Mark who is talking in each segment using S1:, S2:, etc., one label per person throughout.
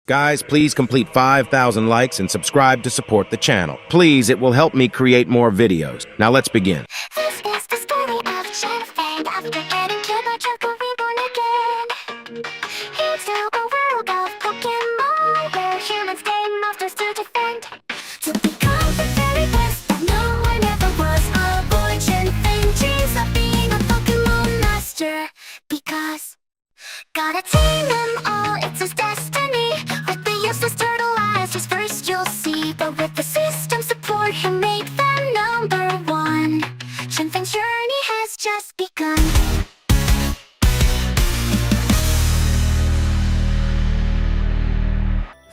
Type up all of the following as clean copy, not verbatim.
S1: Guys, please complete 5,000 likes and subscribe to support the channel. Please, it will help me create more videos. Now let's begin.
S2: This is the story of Chef, and after getting killed by Choco, reborn again. Into a world of Pokemon, where humans gain monsters to defend. To become the very best that no one ever was. Avoid Chen dreams of being a Pokemon master. Because gotta tame them all, it's his destiny. With the useless turtle eyes, just first you'll see. But with the system support, he'll make them number one. Shenfeng's journey has just begun.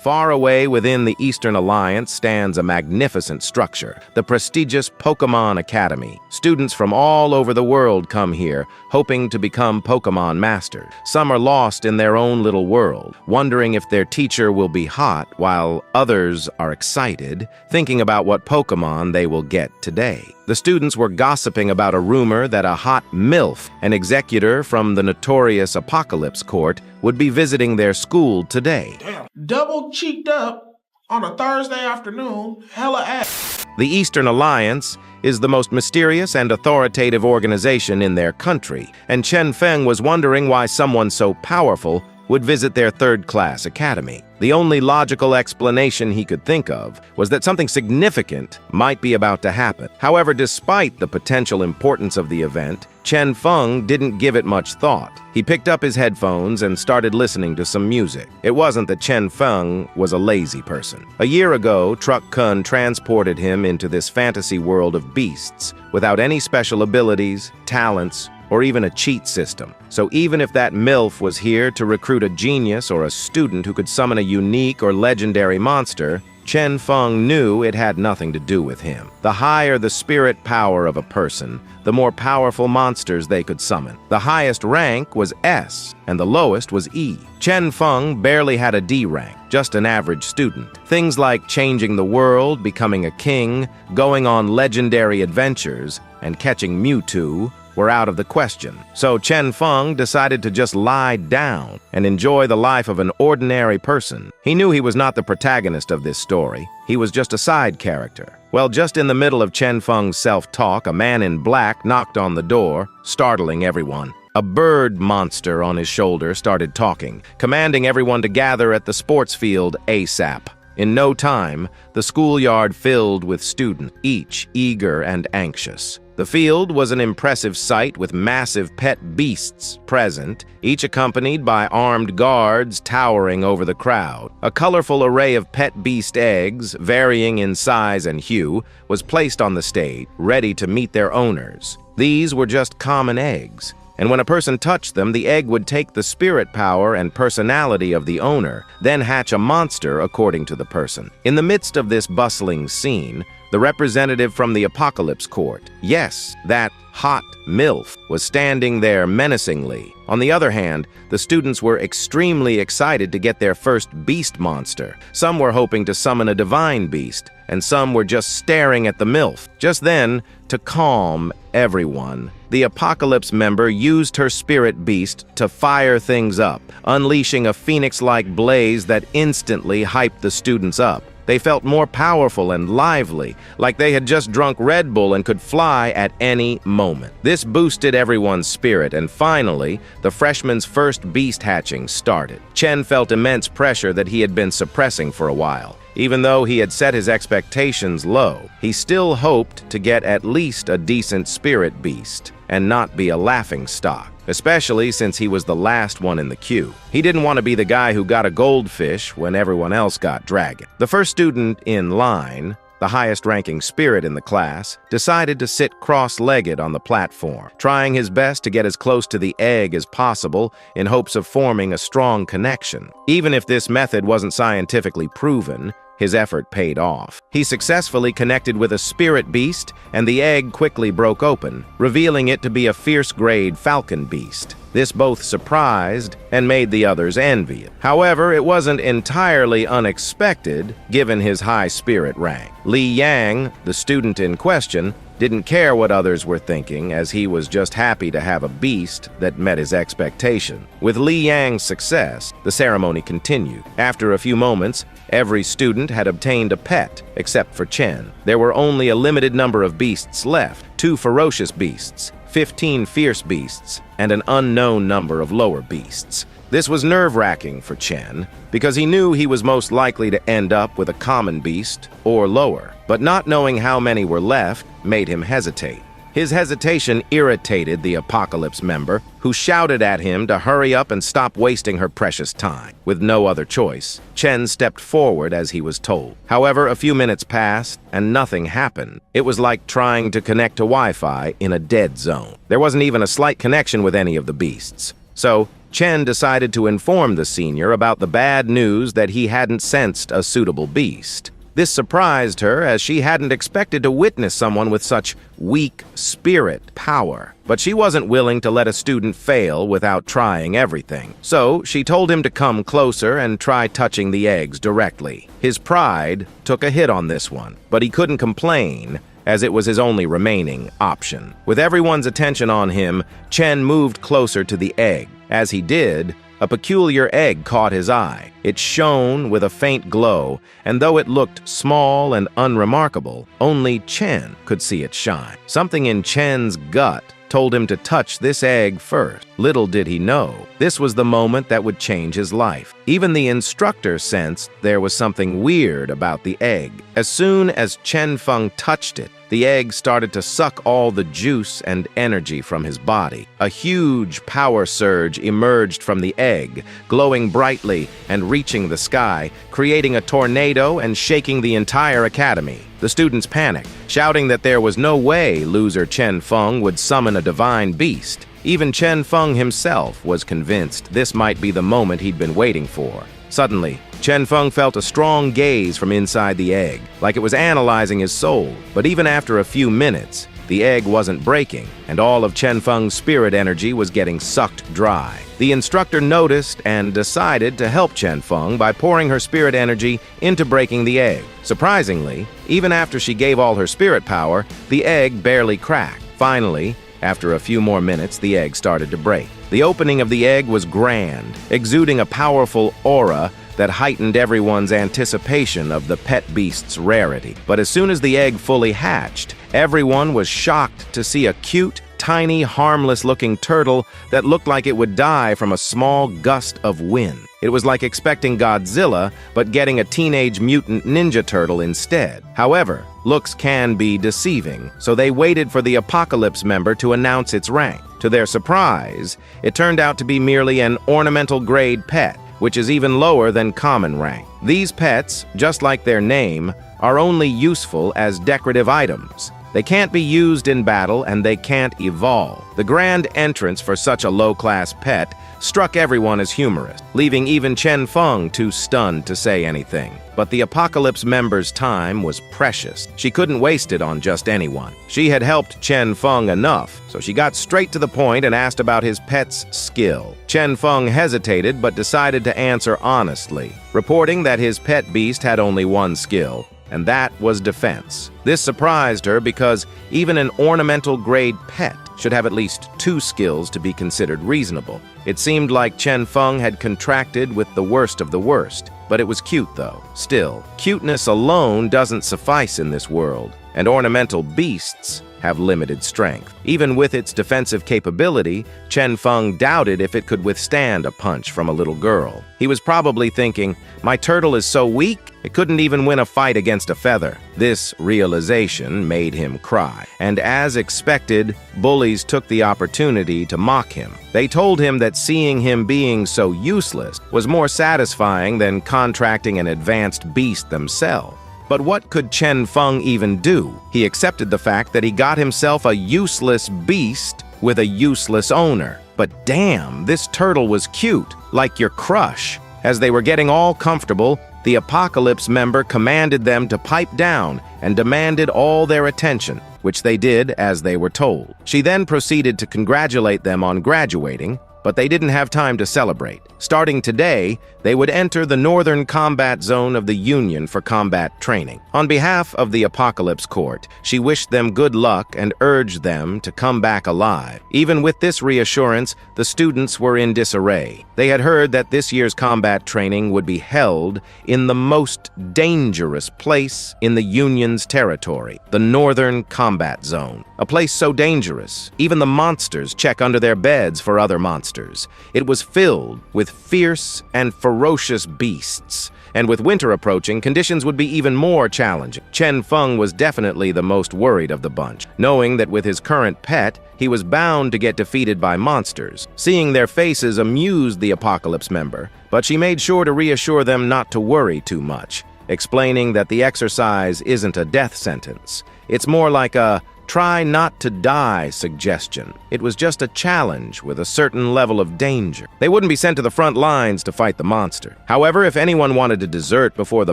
S1: Far away within the Eastern Alliance stands a magnificent structure, the prestigious Pokemon Academy. Students from all over the world come here, hoping to become Pokemon masters. Some are lost in their own little world, wondering if their teacher will be hot, while others are excited, thinking about what Pokemon they will get today. The students were gossiping about a rumor that a hot MILF, an executor from the notorious Apocalypse Court, would be visiting their school today.
S3: Damn, double cheeked up on a Thursday afternoon, hella ass.
S1: The Eastern Alliance is the most mysterious and authoritative organization in their country, and Chen Feng was wondering why someone so powerful would visit their third-class academy. The only logical explanation he could think of was that something significant might be about to happen. However, despite the potential importance of the event, Chen Feng didn't give it much thought. He picked up his headphones and started listening to some music. It wasn't that Chen Feng was a lazy person. A year ago, Truck Kun transported him into this fantasy world of beasts without any special abilities, talents, or even a cheat system. So even if that MILF was here to recruit a genius or a student who could summon a unique or legendary monster, Chen Feng knew it had nothing to do with him. The higher the spirit power of a person, the more powerful monsters they could summon. The highest rank was S, and the lowest was E. Chen Feng barely had a D rank, just an average student. Things like changing the world, becoming a king, going on legendary adventures, and catching Mewtwo were out of the question. So Chen Feng decided to just lie down and enjoy the life of an ordinary person. He knew he was not the protagonist of this story. He was just a side character. Well, just in the middle of Chen Feng's self-talk, a man in black knocked on the door, startling everyone. A bird monster on his shoulder started talking, commanding everyone to gather at the sports field ASAP. In no time, the schoolyard filled with students, each eager and anxious. The field was an impressive sight with massive pet beasts present, each accompanied by armed guards towering over the crowd. A colorful array of pet beast eggs, varying in size and hue, was placed on the stage, ready to meet their owners. These were just common eggs, and when a person touched them, the egg would take the spirit power and personality of the owner, then hatch a monster according to the person. In the midst of this bustling scene, the representative from the Apocalypse Court, yes, that hot MILF, was standing there menacingly. On the other hand, the students were extremely excited to get their first beast monster. Some were hoping to summon a divine beast, and some were just staring at the MILF. Just then, to calm everyone, the Apocalypse member used her spirit beast to fire things up, unleashing a phoenix-like blaze that instantly hyped the students up. They felt more powerful and lively, like they had just drunk Red Bull and could fly at any moment. This boosted everyone's spirit, and finally, the freshman's first beast hatching started. Chen felt immense pressure that he had been suppressing for a while. Even though he had set his expectations low, he still hoped to get at least a decent spirit beast and not be a laughingstock, especially since he was the last one in the queue. He didn't want to be the guy who got a goldfish when everyone else got dragon. The first student in line, the highest-ranking spirit in the class, decided to sit cross-legged on the platform, trying his best to get as close to the egg as possible in hopes of forming a strong connection. Even if this method wasn't scientifically proven, his effort paid off. He successfully connected with a spirit beast, and the egg quickly broke open, revealing it to be a fierce-grade falcon beast. This both surprised and made the others envious. However, it wasn't entirely unexpected, given his high spirit rank. Li Yang, the student in question, didn't care what others were thinking, as he was just happy to have a beast that met his expectation. With Li Yang's success, the ceremony continued. After a few moments, every student had obtained a pet, except for Chen. There were only a limited number of beasts left: 2 ferocious beasts, 15 fierce beasts, and an unknown number of lower beasts. This was nerve-wracking for Chen, because he knew he was most likely to end up with a common beast or lower. But not knowing how many were left made him hesitate. His hesitation irritated the Apocalypse member, who shouted at him to hurry up and stop wasting her precious time. With no other choice, Chen stepped forward as he was told. However, a few minutes passed and nothing happened. It was like trying to connect to Wi-Fi in a dead zone. There wasn't even a slight connection with any of the beasts. So, Chen decided to inform the senior about the bad news that he hadn't sensed a suitable beast. This surprised her, as she hadn't expected to witness someone with such weak spirit power. But she wasn't willing to let a student fail without trying everything. So she told him to come closer and try touching the eggs directly. His pride took a hit on this one, but he couldn't complain, as it was his only remaining option. With everyone's attention on him, Chen moved closer to the egg. As he did, a peculiar egg caught his eye. It shone with a faint glow, and though it looked small and unremarkable, only Chen could see it shine. Something in Chen's gut told him to touch this egg first. Little did he know, this was the moment that would change his life. Even the instructor sensed there was something weird about the egg. As soon as Chen Feng touched it, the egg started to suck all the juice and energy from his body. A huge power surge emerged from the egg, glowing brightly and reaching the sky, creating a tornado and shaking the entire academy. The students panicked, shouting that there was no way loser Chen Feng would summon a divine beast. Even Chen Feng himself was convinced this might be the moment he'd been waiting for. Suddenly, Chen Feng felt a strong gaze from inside the egg, like it was analyzing his soul. But even after a few minutes, the egg wasn't breaking, and all of Chen Feng's spirit energy was getting sucked dry. The instructor noticed and decided to help Chen Feng by pouring her spirit energy into breaking the egg. Surprisingly, even after she gave all her spirit power, the egg barely cracked. Finally, after a few more minutes, the egg started to break. The opening of the egg was grand, exuding a powerful aura that heightened everyone's anticipation of the pet beast's rarity. But as soon as the egg fully hatched, everyone was shocked to see a cute, tiny, harmless-looking turtle that looked like it would die from a small gust of wind. It was like expecting Godzilla, but getting a teenage mutant ninja turtle instead. However, looks can be deceiving, so they waited for the Apocalypse member to announce its rank. To their surprise, it turned out to be merely an ornamental grade pet, which is even lower than common rank. These pets, just like their name, are only useful as decorative items. They can't be used in battle, and they can't evolve. The grand entrance for such a low-class pet struck everyone as humorous, leaving even Chen Feng too stunned to say anything. But the Apocalypse member's time was precious. She couldn't waste it on just anyone. She had helped Chen Feng enough, so she got straight to the point and asked about his pet's skill. Chen Feng hesitated but decided to answer honestly, reporting that his pet beast had only one skill, and that was defense. This surprised her because even an ornamental-grade pet should have at least 2 skills to be considered reasonable. It seemed like Chen Feng had contracted with the worst of the worst, but it was cute though. Still, cuteness alone doesn't suffice in this world, and ornamental beasts have limited strength. Even with its defensive capability, Chen Feng doubted if it could withstand a punch from a little girl. He was probably thinking, my turtle is so weak, it couldn't even win a fight against a feather. This realization made him cry, and as expected, bullies took the opportunity to mock him. They told him that seeing him being so useless was more satisfying than contracting an advanced beast themselves. But what could Chen Feng even do? He accepted the fact that he got himself a useless beast with a useless owner. But damn, this turtle was cute, like your crush. As they were getting all comfortable, the Apocalypse member commanded them to pipe down and demanded all their attention, which they did as they were told. She then proceeded to congratulate them on graduating, But they didn't have time to celebrate. Starting today, they would enter the Northern Combat Zone of the Union for combat training. On behalf of the Apocalypse Court, she wished them good luck and urged them to come back alive. Even with this reassurance, the students were in disarray. They had heard that this year's combat training would be held in the most dangerous place in the Union's territory, the Northern Combat Zone. A place so dangerous, even the monsters check under their beds for other monsters. It was filled with fierce and ferocious beasts, and with winter approaching, conditions would be even more challenging. Chen Feng was definitely the most worried of the bunch, knowing that with his current pet, he was bound to get defeated by monsters. Seeing their faces amused the Apocalypse member, but she made sure to reassure them not to worry too much, explaining that the exercise isn't a death sentence. It's more like a try not to die suggestion. It was just a challenge with a certain level of danger. They wouldn't be sent to the front lines to fight the monster. However, if anyone wanted to desert before the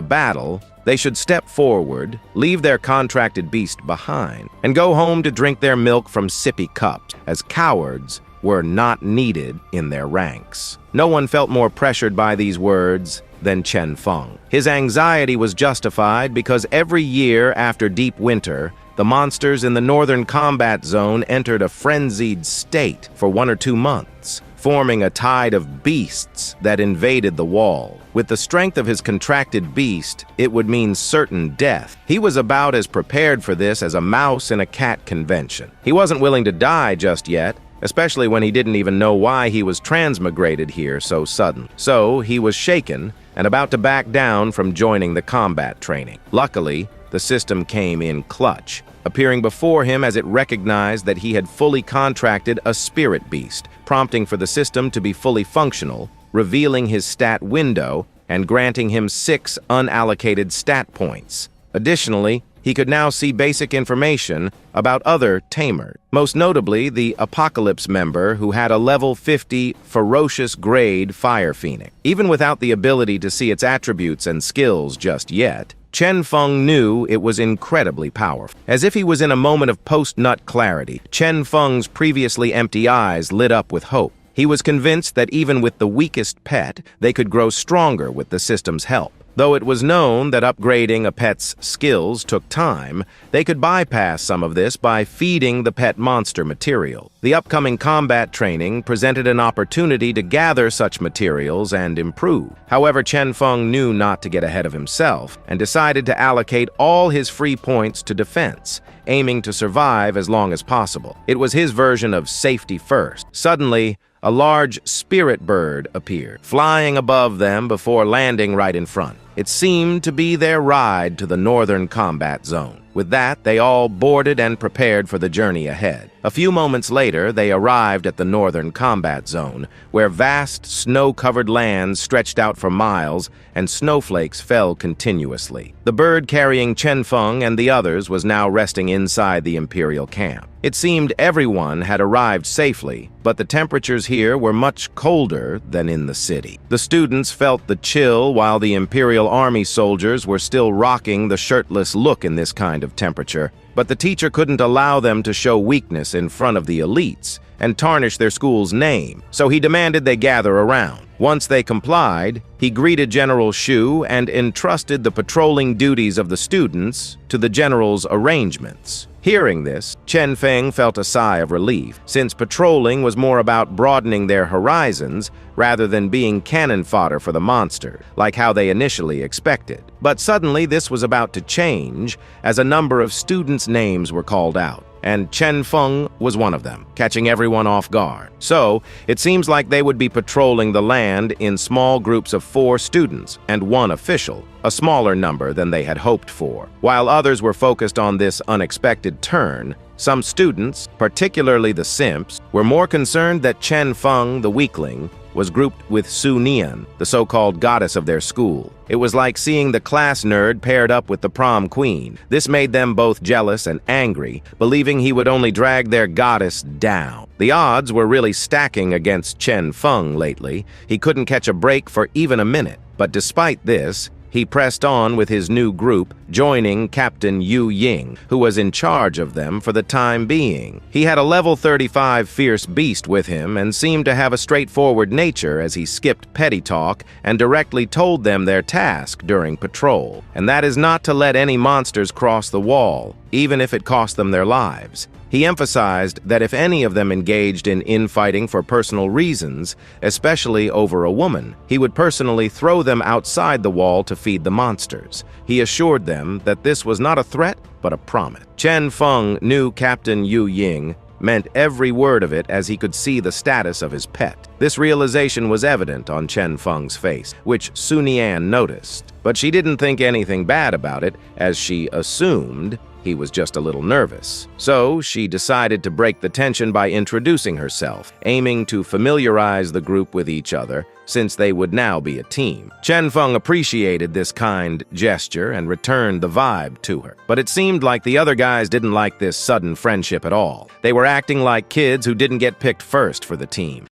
S1: battle, they should step forward, leave their contracted beast behind, and go home to drink their milk from sippy cups, as cowards were not needed in their ranks. No one felt more pressured by these words than Chen Feng. His anxiety was justified because every year after deep winter, the monsters in the Northern Combat Zone entered a frenzied state for 1 or 2 months, forming a tide of beasts that invaded the wall. With the strength of his contracted beast, it would mean certain death. He was about as prepared for this as a mouse in a cat convention. He wasn't willing to die just yet, especially when he didn't even know why he was transmigrated here so sudden. So he was shaken and about to back down from joining the combat training. Luckily, the system came in clutch, appearing before him as it recognized that he had fully contracted a spirit beast, prompting for the system to be fully functional, revealing his stat window and granting him 6 unallocated stat points. Additionally, he could now see basic information about other tamers, most notably the Apocalypse member who had a level 50 ferocious grade fire phoenix. Even without the ability to see its attributes and skills just yet, Chen Feng knew it was incredibly powerful. As if he was in a moment of post-nut clarity, Chen Feng's previously empty eyes lit up with hope. He was convinced that even with the weakest pet, they could grow stronger with the system's help. Though it was known that upgrading a pet's skills took time, they could bypass some of this by feeding the pet monster material. The upcoming combat training presented an opportunity to gather such materials and improve. However, Chen Feng knew not to get ahead of himself and decided to allocate all his free points to defense, aiming to survive as long as possible. It was his version of safety first. Suddenly, a large spirit bird appeared, flying above them before landing right in front. It seemed to be their ride to the Northern Combat Zone. With that, they all boarded and prepared for the journey ahead. A few moments later, they arrived at the Northern Combat Zone, where vast snow-covered lands stretched out for miles and snowflakes fell continuously. The bird carrying Chen Feng and the others was now resting inside the Imperial camp. It seemed everyone had arrived safely, but the temperatures here were much colder than in the city. The students felt the chill while the Imperial Army soldiers were still rocking the shirtless look in this kind of temperature, but the teacher couldn't allow them to show weakness in front of the elites and tarnish their school's name, so he demanded they gather around. Once they complied, he greeted General Shu and entrusted the patrolling duties of the students to the general's arrangements. Hearing this, Chen Feng felt a sigh of relief, since patrolling was more about broadening their horizons rather than being cannon fodder for the monster, like how they initially expected. But suddenly this was about to change as a number of students' names were called out, and Chen Feng was one of them, catching everyone off guard. So, it seems like they would be patrolling the land in small groups of 4 students and 1 official, a smaller number than they had hoped for. While others were focused on this unexpected turn, some students, particularly the simps, were more concerned that Chen Feng, the weakling, was grouped with Su Nian, the so-called goddess of their school. It was like seeing the class nerd paired up with the prom queen. This made them both jealous and angry, believing he would only drag their goddess down. The odds were really stacking against Chen Feng lately. He couldn't catch a break for even a minute. But despite this, He pressed on with his new group, joining Captain Yu Ying, who was in charge of them for the time being. He had a level 35 fierce beast with him and seemed to have a straightforward nature as he skipped petty talk and directly told them their task during patrol, and that is not to let any monsters cross the wall, even if it cost them their lives. He emphasized that if any of them engaged in infighting for personal reasons, especially over a woman, he would personally throw them outside the wall to feed the monsters. He assured them that this was not a threat, but a promise. Chen Feng knew Captain Yu Ying meant every word of it as he could see the status of his pet. This realization was evident on Chen Feng's face, which Su Nian noticed. But she didn't think anything bad about it, as she assumed he was just a little nervous. So she decided to break the tension by introducing herself, aiming to familiarize the group with each other, since they would now be a team. Chen Feng appreciated this kind gesture and returned the vibe to her. But it seemed like the other guys didn't like this sudden friendship at all. They were acting like kids who didn't get picked first for the team.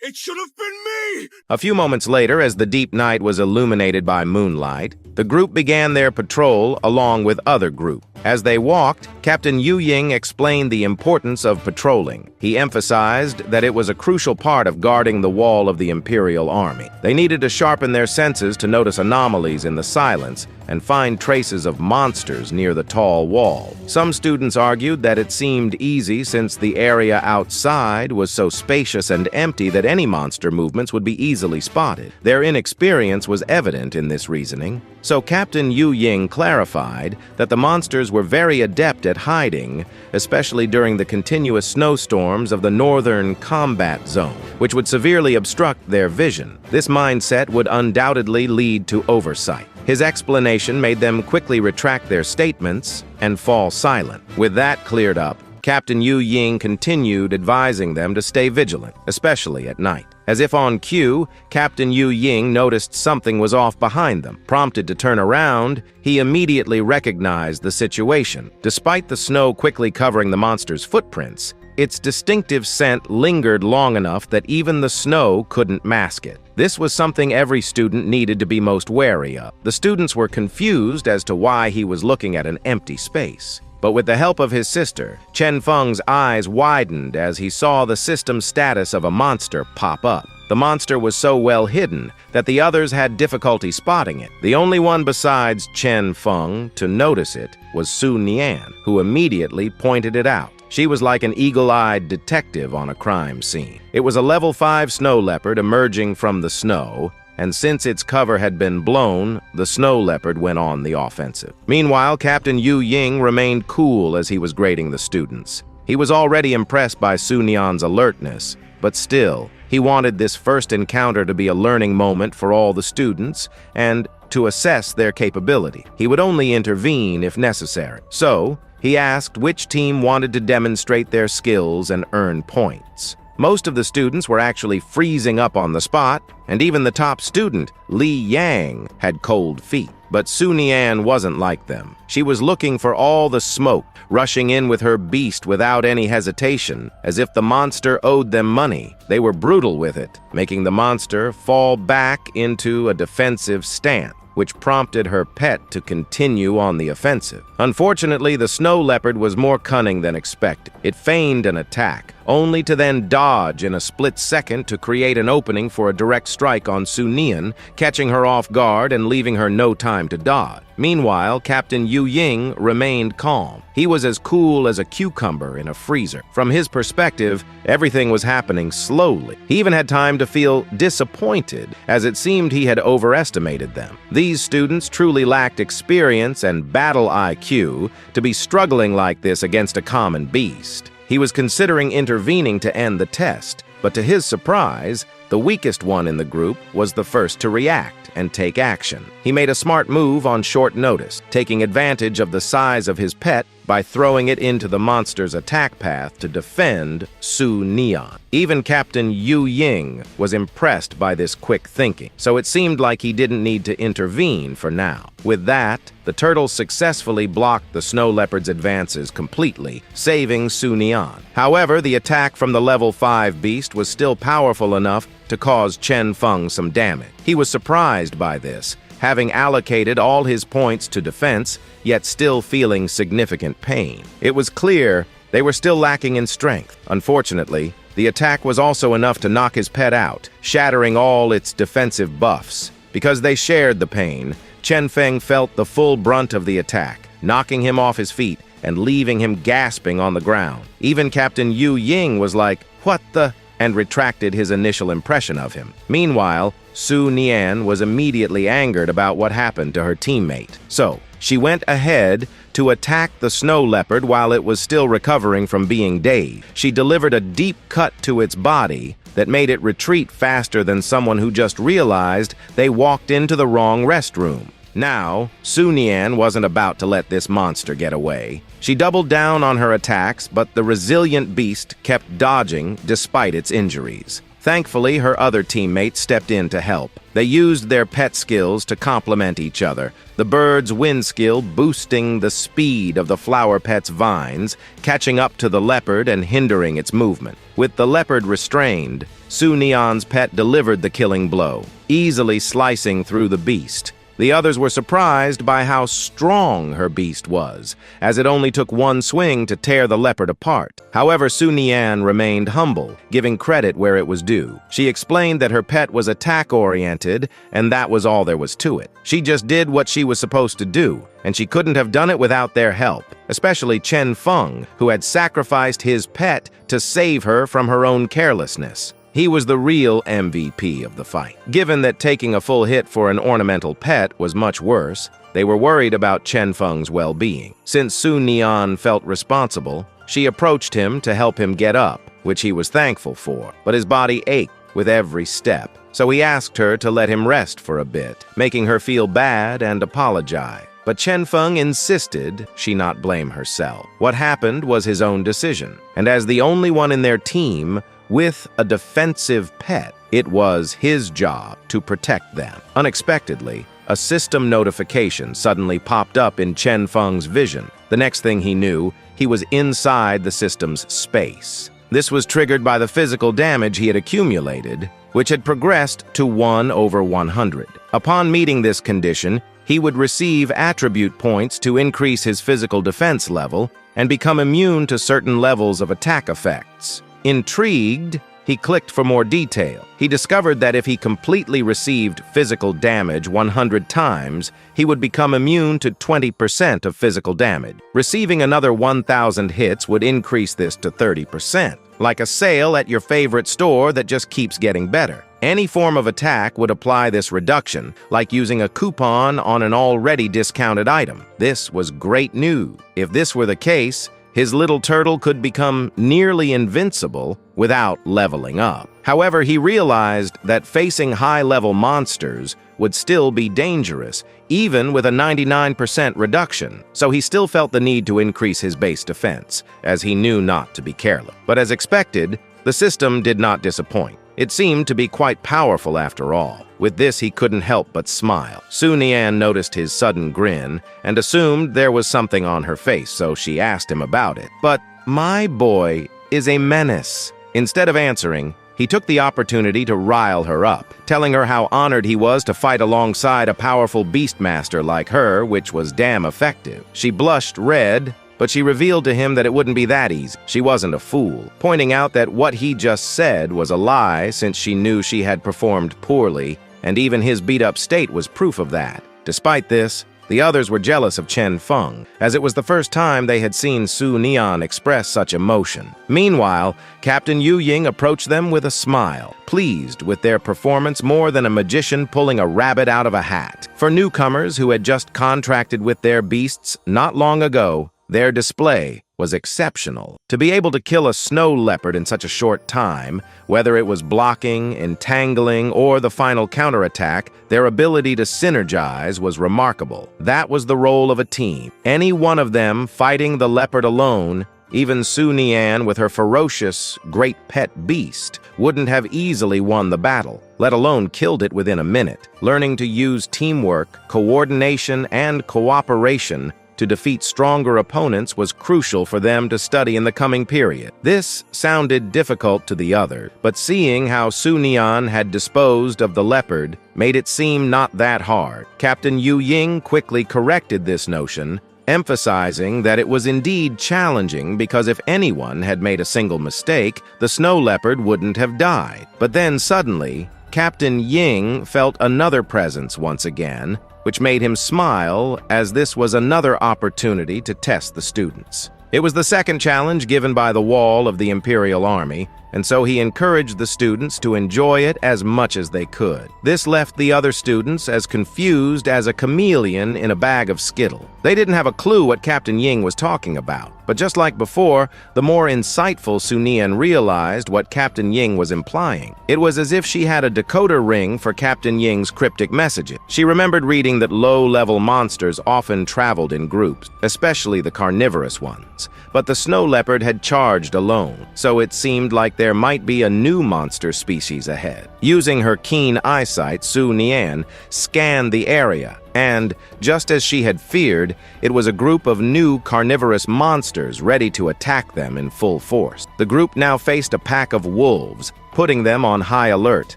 S4: It should have been me!
S1: A few moments later, as the deep night was illuminated by moonlight, the group began their patrol along with other groups. As they walked, Captain Yu Ying explained the importance of patrolling. He emphasized that it was a crucial part of guarding the wall of the Imperial Army. They needed to sharpen their senses to notice anomalies in the silence and find traces of monsters near the tall wall. Some students argued that it seemed easy since the area outside was so spacious and empty that any monster movements would be easily spotted. Their inexperience was evident in this reasoning. So Captain Yu Ying clarified that the monsters were very adept at hiding, especially during the continuous snowstorms of the northern combat zone, which would severely obstruct their vision. This mindset would undoubtedly lead to oversight. His explanation made them quickly retract their statements and fall silent. With that cleared up, Captain Yu Ying continued advising them to stay vigilant, especially at night. As if on cue, Captain Yu Ying noticed something was off behind them. Prompted to turn around, he immediately recognized the situation. Despite the snow quickly covering the monster's footprints, its distinctive scent lingered long enough that even the snow couldn't mask it. This was something every student needed to be most wary of. The students were confused as to why he was looking at an empty space. But with the help of his sister, Chen Feng's eyes widened as he saw the system status of a monster pop up. The monster was so well hidden that the others had difficulty spotting it. The only one besides Chen Feng to notice it was Su Nian, who immediately pointed it out. She was like an eagle-eyed detective on a crime scene. It was a level 5 snow leopard emerging from the snow, and since its cover had been blown, the snow leopard went on the offensive. Meanwhile, Captain Yu Ying remained cool as he was grading the students. He was already impressed by Su Nian's alertness, but still, he wanted this first encounter to be a learning moment for all the students and to assess their capability. He would only intervene if necessary. So, he asked which team wanted to demonstrate their skills and earn points. Most of the students were actually freezing up on the spot, and even the top student, Li Yang, had cold feet. But Su Nian wasn't like them. She was looking for all the smoke, rushing in with her beast without any hesitation, as if the monster owed them money. They were brutal with it, making the monster fall back into a defensive stance, which prompted her pet to continue on the offensive. Unfortunately, the snow leopard was more cunning than expected. It feigned an attack, only to then dodge in a split second to create an opening for a direct strike on Su Nian, catching her off guard and leaving her no time to dodge. Meanwhile, Captain Yu Ying remained calm. He was as cool as a cucumber in a freezer. From his perspective, everything was happening slowly. He even had time to feel disappointed, as it seemed he had overestimated them. These students truly lacked experience and battle IQ to be struggling like this against a common beast. He was considering intervening to end the test, but to his surprise, the weakest one in the group was the first to react and take action. He made a smart move on short notice, taking advantage of the size of his pet by throwing it into the monster's attack path to defend Su Nian. Even Captain Yu Ying was impressed by this quick thinking, so it seemed like he didn't need to intervene for now. With that, the turtle successfully blocked the snow leopard's advances completely, saving Su Nian. However, the attack from the level 5 beast was still powerful enough to cause Chen Feng some damage. He was surprised by this, having allocated all his points to defense, yet still feeling significant pain. It was clear they were still lacking in strength. Unfortunately, the attack was also enough to knock his pet out, shattering all its defensive buffs. Because they shared the pain, Chen Feng felt the full brunt of the attack, knocking him off his feet and leaving him gasping on the ground. Even Captain Yu Ying was like, "What the?" and retracted his initial impression of him. Meanwhile, Su Nian was immediately angered about what happened to her teammate. So, she went ahead to attack the snow leopard while it was still recovering from being dazed. She delivered a deep cut to its body that made it retreat faster than someone who just realized they walked into the wrong restroom. Now, Su Nian wasn't about to let this monster get away. She doubled down on her attacks, but the resilient beast kept dodging despite its injuries. Thankfully, her other teammates stepped in to help. They used their pet skills to complement each other, the bird's wind skill boosting the speed of the flower pet's vines, catching up to the leopard and hindering its movement. With the leopard restrained, Su Nian's pet delivered the killing blow, easily slicing through the beast. The others were surprised by how strong her beast was, as it only took one swing to tear the leopard apart. However, Su Nian remained humble, giving credit where it was due. She explained that her pet was attack-oriented, and that was all there was to it. She just did what she was supposed to do, and she couldn't have done it without their help, especially Chen Feng, who had sacrificed his pet to save her from her own carelessness. He was the real MVP of the fight. Given that taking a full hit for an ornamental pet was much worse, they were worried about Chen Feng's well-being. Since Su Nian felt responsible, she approached him to help him get up, which he was thankful for, but his body ached with every step. So he asked her to let him rest for a bit, making her feel bad and apologize. But Chen Feng insisted she not blame herself. What happened was his own decision, and as the only one in their team with a defensive pet, it was his job to protect them. Unexpectedly, a system notification suddenly popped up in Chen Feng's vision. The next thing he knew, he was inside the system's space. This was triggered by the physical damage he had accumulated, which had progressed to 1/100. Upon meeting this condition, he would receive attribute points to increase his physical defense level and become immune to certain levels of attack effects. Intrigued, he clicked for more detail. He discovered that if he completely received physical damage 100 times, he would become immune to 20% of physical damage. Receiving another 1,000 hits would increase this to 30%, like a sale at your favorite store that just keeps getting better. Any form of attack would apply this reduction, like using a coupon on an already discounted item. This was great news. If this were the case, his little turtle could become nearly invincible without leveling up. However, he realized that facing high-level monsters would still be dangerous, even with a 99% reduction, so he still felt the need to increase his base defense, as he knew not to be careless. But as expected, the system did not disappoint. It seemed to be quite powerful after all. With this, he couldn't help but smile. Su Nian noticed his sudden grin and assumed there was something on her face, so she asked him about it. But my boy is a menace. Instead of answering, he took the opportunity to rile her up, telling her how honored he was to fight alongside a powerful beastmaster like her, which was damn effective. She blushed red, but she revealed to him that it wouldn't be that easy. She wasn't a fool, pointing out that what he just said was a lie since she knew she had performed poorly, and even his beat-up state was proof of that. Despite this, the others were jealous of Chen Feng, as it was the first time they had seen Su Nian express such emotion. Meanwhile, Captain Yu Ying approached them with a smile, pleased with their performance more than a magician pulling a rabbit out of a hat. For newcomers who had just contracted with their beasts not long ago, their display was exceptional. To be able to kill a snow leopard in such a short time, whether it was blocking, entangling, or the final counterattack, their ability to synergize was remarkable. That was the role of a team. Any one of them fighting the leopard alone, even Su Nian with her ferocious, great pet beast, wouldn't have easily won the battle, let alone killed it within a minute. Learning to use teamwork, coordination, and cooperation to defeat stronger opponents was crucial for them to study in the coming period. This sounded difficult to the other, but seeing how Su Nian had disposed of the leopard made it seem not that hard. Captain Yu Ying quickly corrected this notion, emphasizing that it was indeed challenging because if anyone had made a single mistake, the snow leopard wouldn't have died. But then suddenly, Captain Ying felt another presence once again, which made him smile as this was another opportunity to test the students. It was the second challenge given by the wall of the Imperial Army, and so he encouraged the students to enjoy it as much as they could. This left the other students as confused as a chameleon in a bag of skittle. They didn't have a clue what Captain Ying was talking about, but just like before, the more insightful Su Nian realized what Captain Ying was implying. It was as if she had a decoder ring for Captain Ying's cryptic messages. She remembered reading that low-level monsters often traveled in groups, especially the carnivorous ones. But the snow leopard had charged alone, so it seemed like there might be a new monster species ahead. Using her keen eyesight, Su Nian scanned the area, and, just as she had feared, it was a group of new carnivorous monsters ready to attack them in full force. The group now faced a pack of wolves, putting them on high alert.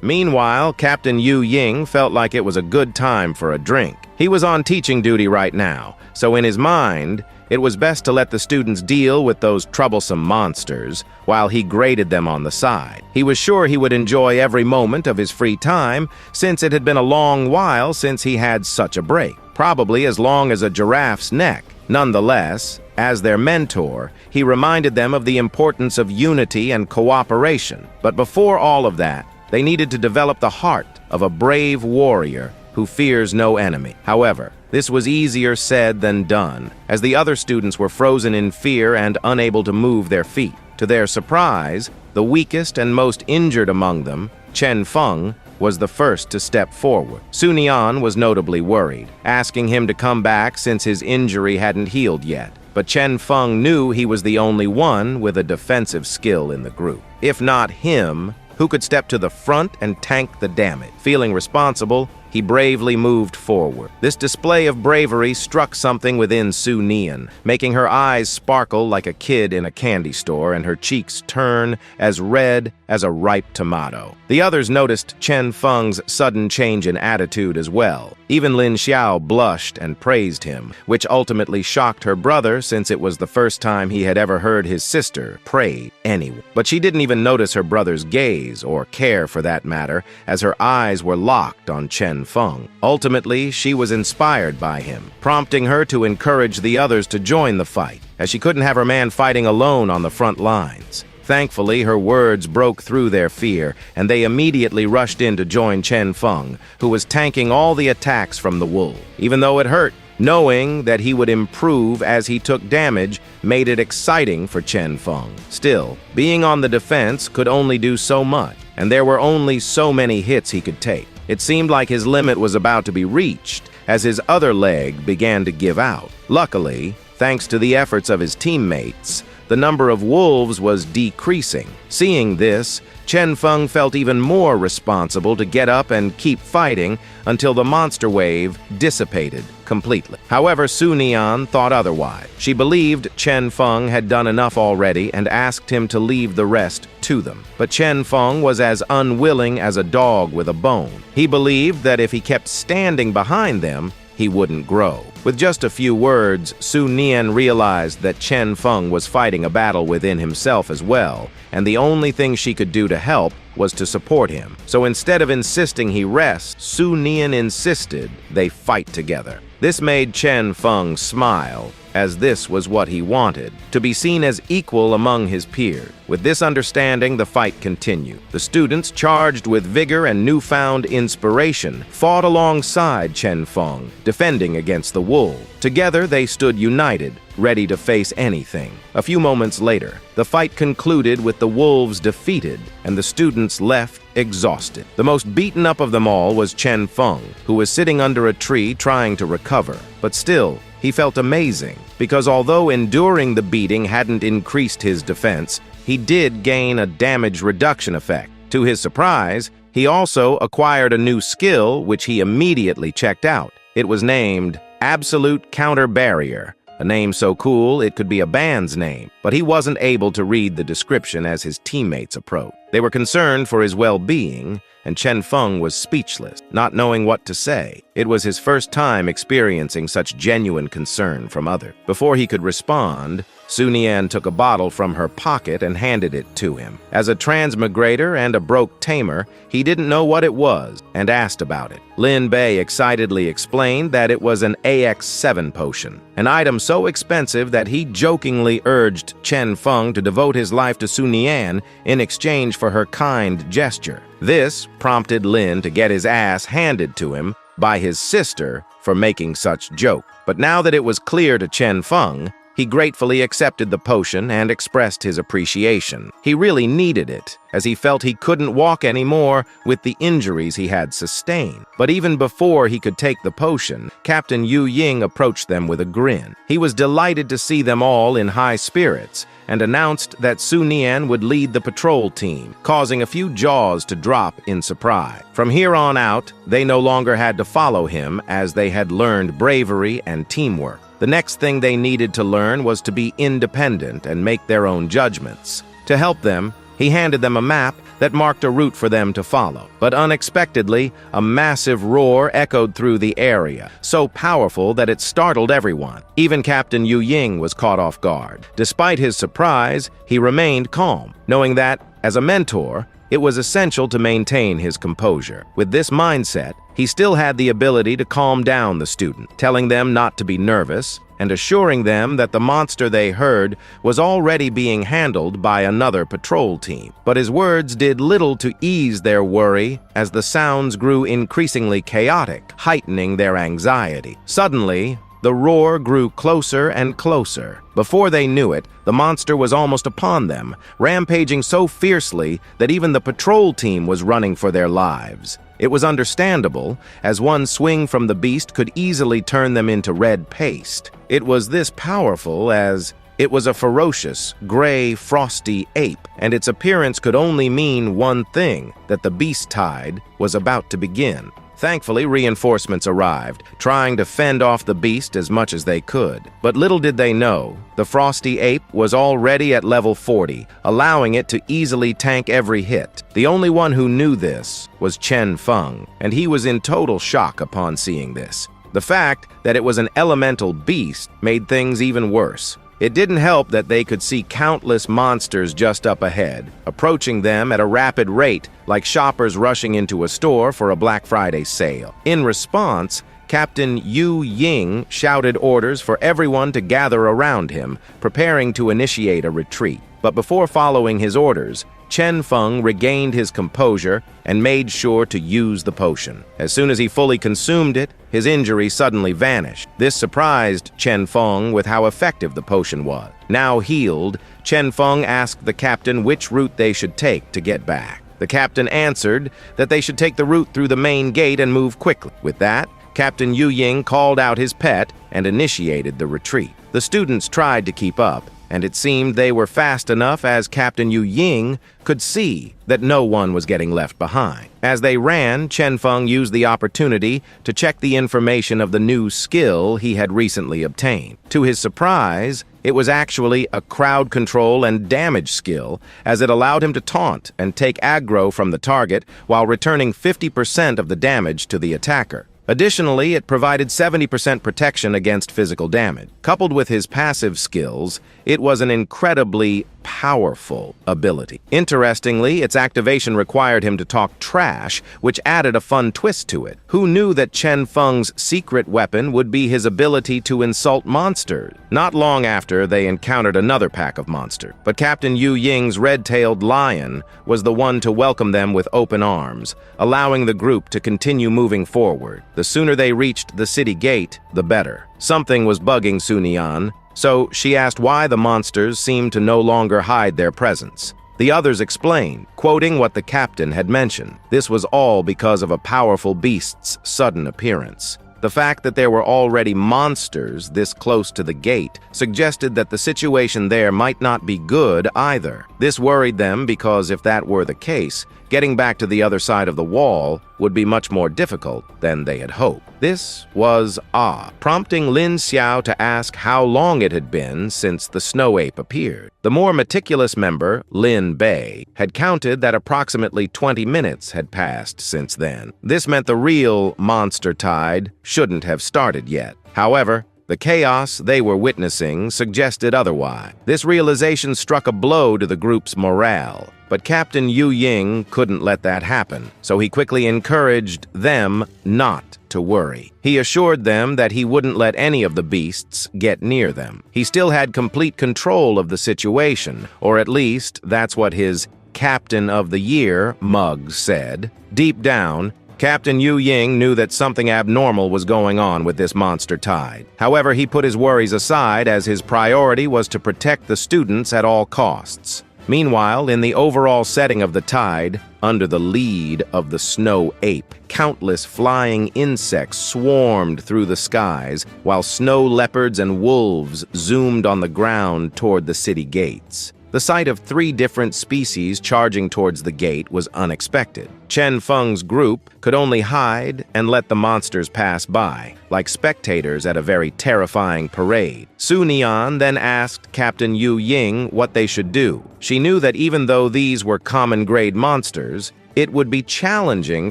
S1: Meanwhile, Captain Yu Ying felt like it was a good time for a drink. He was on teaching duty right now, so in his mind, it was best to let the students deal with those troublesome monsters while he graded them on the side. He was sure he would enjoy every moment of his free time, since it had been a long while since he had such a break, probably as long as a giraffe's neck. Nonetheless, as their mentor, he reminded them of the importance of unity and cooperation. But before all of that, they needed to develop the heart of a brave warrior who fears no enemy. However, this was easier said than done, as the other students were frozen in fear and unable to move their feet. To their surprise, the weakest and most injured among them, Chen Feng, was the first to step forward. Su Nian was notably worried, asking him to come back since his injury hadn't healed yet. But Chen Feng knew he was the only one with a defensive skill in the group. If not him, who could step to the front and tank the damage? Feeling responsible, he bravely moved forward. This display of bravery struck something within Su Nian, making her eyes sparkle like a kid in a candy store and her cheeks turn as red as a ripe tomato. The others noticed Chen Feng's sudden change in attitude as well. Even Lin Xiao blushed and praised him, which ultimately shocked her brother since it was the first time he had ever heard his sister praise anyone. But she didn't even notice her brother's gaze, or care for that matter, as her eyes were locked on Chen Feng. Ultimately, she was inspired by him, prompting her to encourage the others to join the fight, as she couldn't have her man fighting alone on the front lines. Thankfully, her words broke through their fear, and they immediately rushed in to join Chen Feng, who was tanking all the attacks from the wolf. Even though it hurt, knowing that he would improve as he took damage made it exciting for Chen Feng. Still, being on the defense could only do so much, and there were only so many hits he could take. It seemed like his limit was about to be reached, as his other leg began to give out. Luckily, thanks to the efforts of his teammates, the number of wolves was decreasing. Seeing this, Chen Feng felt even more responsible to get up and keep fighting until the monster wave dissipated completely. However, Su Nian thought otherwise. She believed Chen Feng had done enough already and asked him to leave the rest to them. But Chen Feng was as unwilling as a dog with a bone. He believed that if he kept standing behind them, he wouldn't grow. With just a few words, Su Nian realized that Chen Feng was fighting a battle within himself as well, and the only thing she could do to help was to support him. So instead of insisting he rest, Su Nian insisted they fight together. This made Chen Feng smile, as this was what he wanted, to be seen as equal among his peers. With this understanding, the fight continued. The students, charged with vigor and newfound inspiration, fought alongside Chen Feng, defending against the wolves. Together, they stood united, ready to face anything. A few moments later, the fight concluded with the wolves defeated and the students left exhausted. The most beaten up of them all was Chen Feng, who was sitting under a tree trying to recover. But still, he felt amazing, because although enduring the beating hadn't increased his defense, he did gain a damage reduction effect. To his surprise, he also acquired a new skill which he immediately checked out. It was named Absolute Counter Barrier, a name so cool it could be a band's name, but he wasn't able to read the description as his teammates approached. They were concerned for his well-being, and Chen Feng was speechless, not knowing what to say. It was his first time experiencing such genuine concern from others. Before he could respond, Su Nian took a bottle from her pocket and handed it to him. As a transmigrator and a broke tamer, he didn't know what it was and asked about it. Lin Bei excitedly explained that it was an AX7 potion, an item so expensive that he jokingly urged Chen Feng to devote his life to Su Nian in exchange for her kind gesture. This prompted Lin to get his ass handed to him by his sister for making such joke. But now that it was clear to Chen Feng, he gratefully accepted the potion and expressed his appreciation. He really needed it, as he felt he couldn't walk anymore with the injuries he had sustained. But even before he could take the potion, Captain Yu Ying approached them with a grin. He was delighted to see them all in high spirits and announced that Su Nian would lead the patrol team, causing a few jaws to drop in surprise. From here on out, they no longer had to follow him, as they had learned bravery and teamwork. The next thing they needed to learn was to be independent and make their own judgments. To help them, he handed them a map that marked a route for them to follow. But unexpectedly, a massive roar echoed through the area, so powerful that it startled everyone. Even Captain Yu Ying was caught off guard. Despite his surprise, he remained calm, knowing that, as a mentor, it was essential to maintain his composure. With this mindset, he still had the ability to calm down the student, telling them not to be nervous and assuring them that the monster they heard was already being handled by another patrol team. But his words did little to ease their worry as the sounds grew increasingly chaotic, heightening their anxiety. Suddenly, the roar grew closer and closer. Before they knew it, the monster was almost upon them, rampaging so fiercely that even the patrol team was running for their lives. It was understandable, as one swing from the beast could easily turn them into red paste. It was this powerful as it was a ferocious, gray, frosty ape, and its appearance could only mean one thing, that the beast tide was about to begin. Thankfully, reinforcements arrived, trying to fend off the beast as much as they could. But little did they know, the frosty ape was already at level 40, allowing it to easily tank every hit. The only one who knew this was Chen Feng, and he was in total shock upon seeing this. The fact that it was an elemental beast made things even worse. It didn't help that they could see countless monsters just up ahead, approaching them at a rapid rate, like shoppers rushing into a store for a Black Friday sale. In response, Captain Yu Ying shouted orders for everyone to gather around him, preparing to initiate a retreat. But before following his orders, Chen Feng regained his composure and made sure to use the potion. As soon as he fully consumed it, his injury suddenly vanished. This surprised Chen Feng with how effective the potion was. Now healed, Chen Feng asked the captain which route they should take to get back. The captain answered that they should take the route through the main gate and move quickly. With that, Captain Yu Ying called out his pet and initiated the retreat. The students tried to keep up, and it seemed they were fast enough as Captain Yu Ying could see that no one was getting left behind. As they ran, Chen Feng used the opportunity to check the information of the new skill he had recently obtained. To his surprise, it was actually a crowd control and damage skill, as it allowed him to taunt and take aggro from the target while returning 50% of the damage to the attacker. Additionally, it provided 70% protection against physical damage. Coupled with his passive skills, it was an incredibly powerful ability. Interestingly, its activation required him to talk trash, which added a fun twist to it. Who knew that Chen Feng's secret weapon would be his ability to insult monsters? Not long after, they encountered another pack of monsters, but Captain Yu Ying's red-tailed lion was the one to welcome them with open arms, allowing the group to continue moving forward. The sooner they reached the city gate, the better. Something was bugging Su Nian, so she asked why the monsters seemed to no longer hide their presence. The others explained, quoting what the captain had mentioned. This was all because of a powerful beast's sudden appearance. The fact that there were already monsters this close to the gate suggested that the situation there might not be good either. This worried them because if that were the case, getting back to the other side of the wall would be much more difficult than they had hoped. This was odd, prompting Lin Xiao to ask how long it had been since the snow ape appeared. The more meticulous member, Lin Bei, had counted that approximately 20 minutes had passed since then. This meant the real monster tide shouldn't have started yet. However, the chaos they were witnessing suggested otherwise. This realization struck a blow to the group's morale, but Captain Yu Ying couldn't let that happen, so he quickly encouraged them not to worry. He assured them that he wouldn't let any of the beasts get near them. He still had complete control of the situation, or at least that's what his Captain of the Year mug said. Deep down, Captain Yu Ying knew that something abnormal was going on with this monster tide. However, he put his worries aside as his priority was to protect the students at all costs. Meanwhile, in the overall setting of the tide, under the lead of the snow ape, countless flying insects swarmed through the skies, while snow leopards and wolves zoomed on the ground toward the city gates. The sight of 3 different species charging towards the gate was unexpected. Chen Feng's group could only hide and let the monsters pass by, like spectators at a very terrifying parade. Su Nian then asked Captain Yu Ying what they should do. She knew that even though these were common-grade monsters, it would be challenging